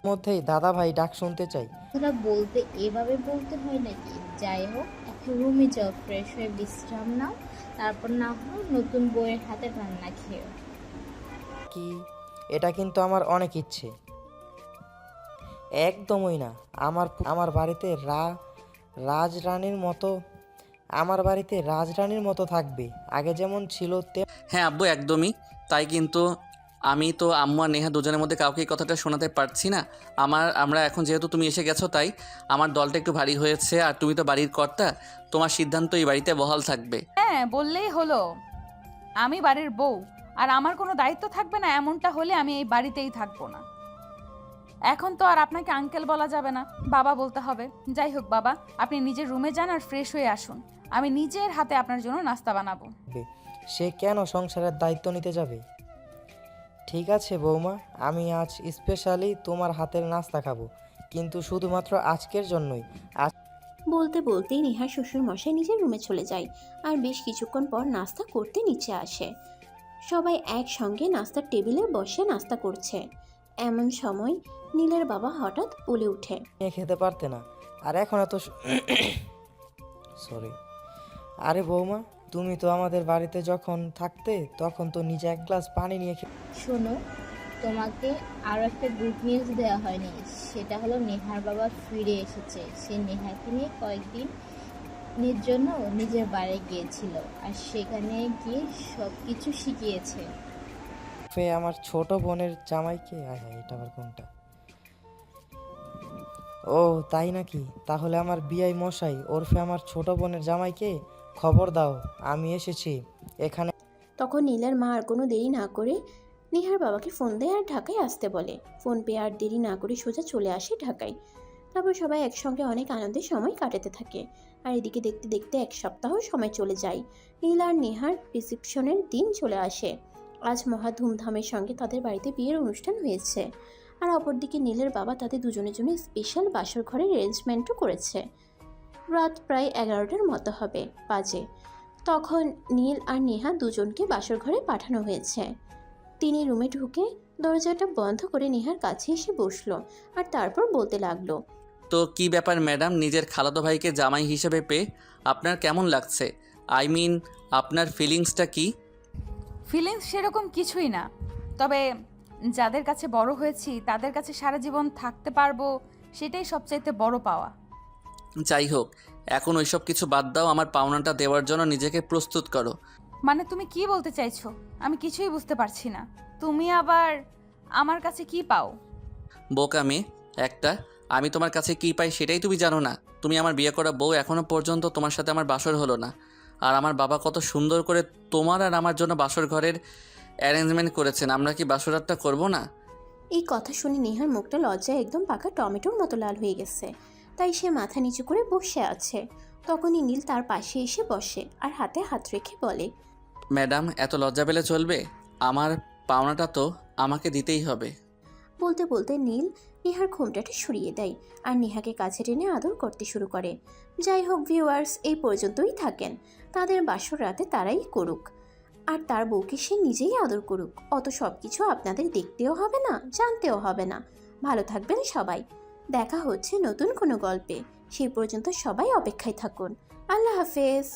মধ্যেই দাদা ভাই ডাক শুনতে চাই। কথাটা বলতে এভাবে বলতে হয় নাকি? যাই হোক, এখন রুমে যাও, ফ্রেশ হয়ে বিশ্রাম নাও, তারপর না হয় নতুন বউয়ের হাতে রান্না খেও। কি, এটা কিন্তু আমার অনেক ইচ্ছে। একদমই না। আমার বাড়িতে রাজরানীর মতো রাজরানীর মতো থাকবে, আগে যেমন ছিল হ্যাঁ আব্বু, একদমই তাই। কিন্তু আমি তো আম্মু আর নেহা দুজনের মধ্যে কাউকে এই কথাটা শোনাতে পারছি না। আমরা এখন যেহেতু তুমি এসে গেছো, তাই আমার দলটা একটু ভারী হয়েছে। আর তুমি তো বাড়ির কর্তা, তোমার সিদ্ধান্ত এই বাড়িতে বহাল থাকবে। হ্যাঁ, বললেই হলো। আমি বাড়ির বউ, আর আমার কোনো দায়িত্ব থাকবে না, এমনটা হলে আমি এই বাড়িতেই থাকবো না। এখন তো আর আপনাকে আঙ্কেল বলা যাবে না, বাবা বলতে হবে। যাই হোক বাবা, আপনি নিজের রুমে যান আর ফ্রেশ হয়ে আসুন। আমি নিজের হাতে আপনার জন্য নাস্তা বানাবো। সে কেন সংসারের দায়িত্ব নিতে যাবে? ঠিক আছে বৌমা, আমি আজ স্পেশালি তোমার হাতের নাস্তা খাবো, কিন্তু শুধুমাত্র আজকের জন্যই। বলতে বলতেই নেহার শ্বশুর মশাই নিজের রুমে চলে যায়। আর বেশ কিছুক্ষণ পর নাস্তা করতে নিচে আসে। সবাই একসঙ্গে নাস্তার টেবিলে বসে নাস্তা করছে। এমন সময় নীলের বাবা হঠাৎ বলে ওঠে, নিয়ে খেতে পারতে না, আর এখন এত সরি। আরে বৌমা, তুমি তো আমাদের বাড়িতে যখন থাকতে তখন তো নিজে এক গ্লাস পানি নিয়ে শোনো, তোমাকে আরও একটা গুড নিউজ দেওয়া হয়নি। সেটা হলো নেহার বাবা ফিরে এসেছে। সে নেহাকে নিয়ে কয়েকদিনের জন্য নিজের বাড়ি গিয়েছিল, আর সেখানে গিয়ে সব কিছু শিখিয়েছে। আমার ছোট বোনের জামাইকে। এটা আবার কোনটা? ও তাই নাকি? তাহলে আমার বিআই মশাই ওরফে আমার ছোট বোনের জামাইকে খবর দাও, আমি এসেছি এখানে। তখন নীলার মা আর কোনো দেরি না করে নেহার বাবাকে ফোন দেয় আর ঢাকায় আসতে বলে। ফোন পেয়ে আর দেরি না করে সোজা চলে আসে ঢাকায়। তারপর সবাই একসঙ্গে অনেক আনন্দের সময় কাটাতে থাকে। আর এদিকে দেখতে দেখতে এক সপ্তাহ সময় চলে যায়। নীল আর নেহার রিসেপশনের দিন চলে আসে। আজ মহা ধুমধামের সঙ্গে তাদের বাড়িতে বিয়ের অনুষ্ঠান হয়েছে। আর অপরদিকে নীলের বাবা তাদের দুজনের জন্য স্পেশাল বাসর ঘরের অ্যারেঞ্জমেন্টও করেছে। রাত প্রায় 11টার মতো হবে বাজে। তখন নীল আর নেহা দুজনকে বাসর ঘরে পাঠানো হয়েছে। তিনি রুমে ঢুকে দরজাটা বন্ধ করে নেহার কাছে এসে বসলো আর তারপর বলতে লাগলো, তো কি ব্যাপার ম্যাডাম, নিজের খালাতো ভাইকে জামাই হিসেবে পেয়ে আপনার কেমন লাগছে? আই মিন, আপনার ফিলিংসটা কি? ফিলিংস সেরকম কিছুই না, তবে যাদের কাছে বড় হয়েছি তাদের কাছে সারা জীবন থাকতে পারবো, সেটাই সবচাইতে বড় পাওয়া। যাই হোক, এখন ওইসব কিছু বাদ দাও, আমার পাওনাটা দেওয়ার জন্য নিজেকে প্রস্তুত করো। মানে তুমি কি বলতে চাইছো? আমি কিছুই বুঝতে পারছি না। তুমি আবার আমার কাছে কি পাও? বোকা মেয়ে একটা, আমি তোমার কাছে কি পাই সেটাই তুমি জানো না। তুমি আমার বিয়ে করা বউ, এখনও পর্যন্ত তোমার সাথে আমার বাসর হলো না। আর আমার বাবা কত সুন্দর করে তোমার আর আমার জন্য বাসর ঘরের অ্যারেঞ্জমেন্ট করেছেন, আমরা কি বাসরাতটা করব না? এই কথা শুনে নেহার মুখটা লজ্জায় একদম পাকা টমেটোর মতো লাল হয়ে গেছে। তাই সে মাথা নিচু করে বসে আছে। তখনই নীল তার পাশে এসে বসে আর হাতে হাত রেখে বলে, ম্যাডাম, এত লজ্জা পেলে চলবে? আমার পাওনাটা তো আমাকে দিতেই হবে। বলতে বলতে নীল নেহার ঘোমটাটা সরিয়ে দেয় আর নেহাকে কাছে টেনে আদর করতে শুরু করে। যাই হোক ভিউয়ার্স, এই পর্যন্তই থাকেন। তাদের বাসর রাতে তারাই করুক, আর তার বউকে সে নিজেই আদর করুক। অত সব কিছু আপনাদের দেখতেও হবে না, জানতেও হবে না। ভালো থাকবেন সবাই। দেখা হচ্ছে নতুন কোনো গল্পে। সেই পর্যন্ত সবাই অপেক্ষায় থাকুন। আল্লাহ হাফেজ।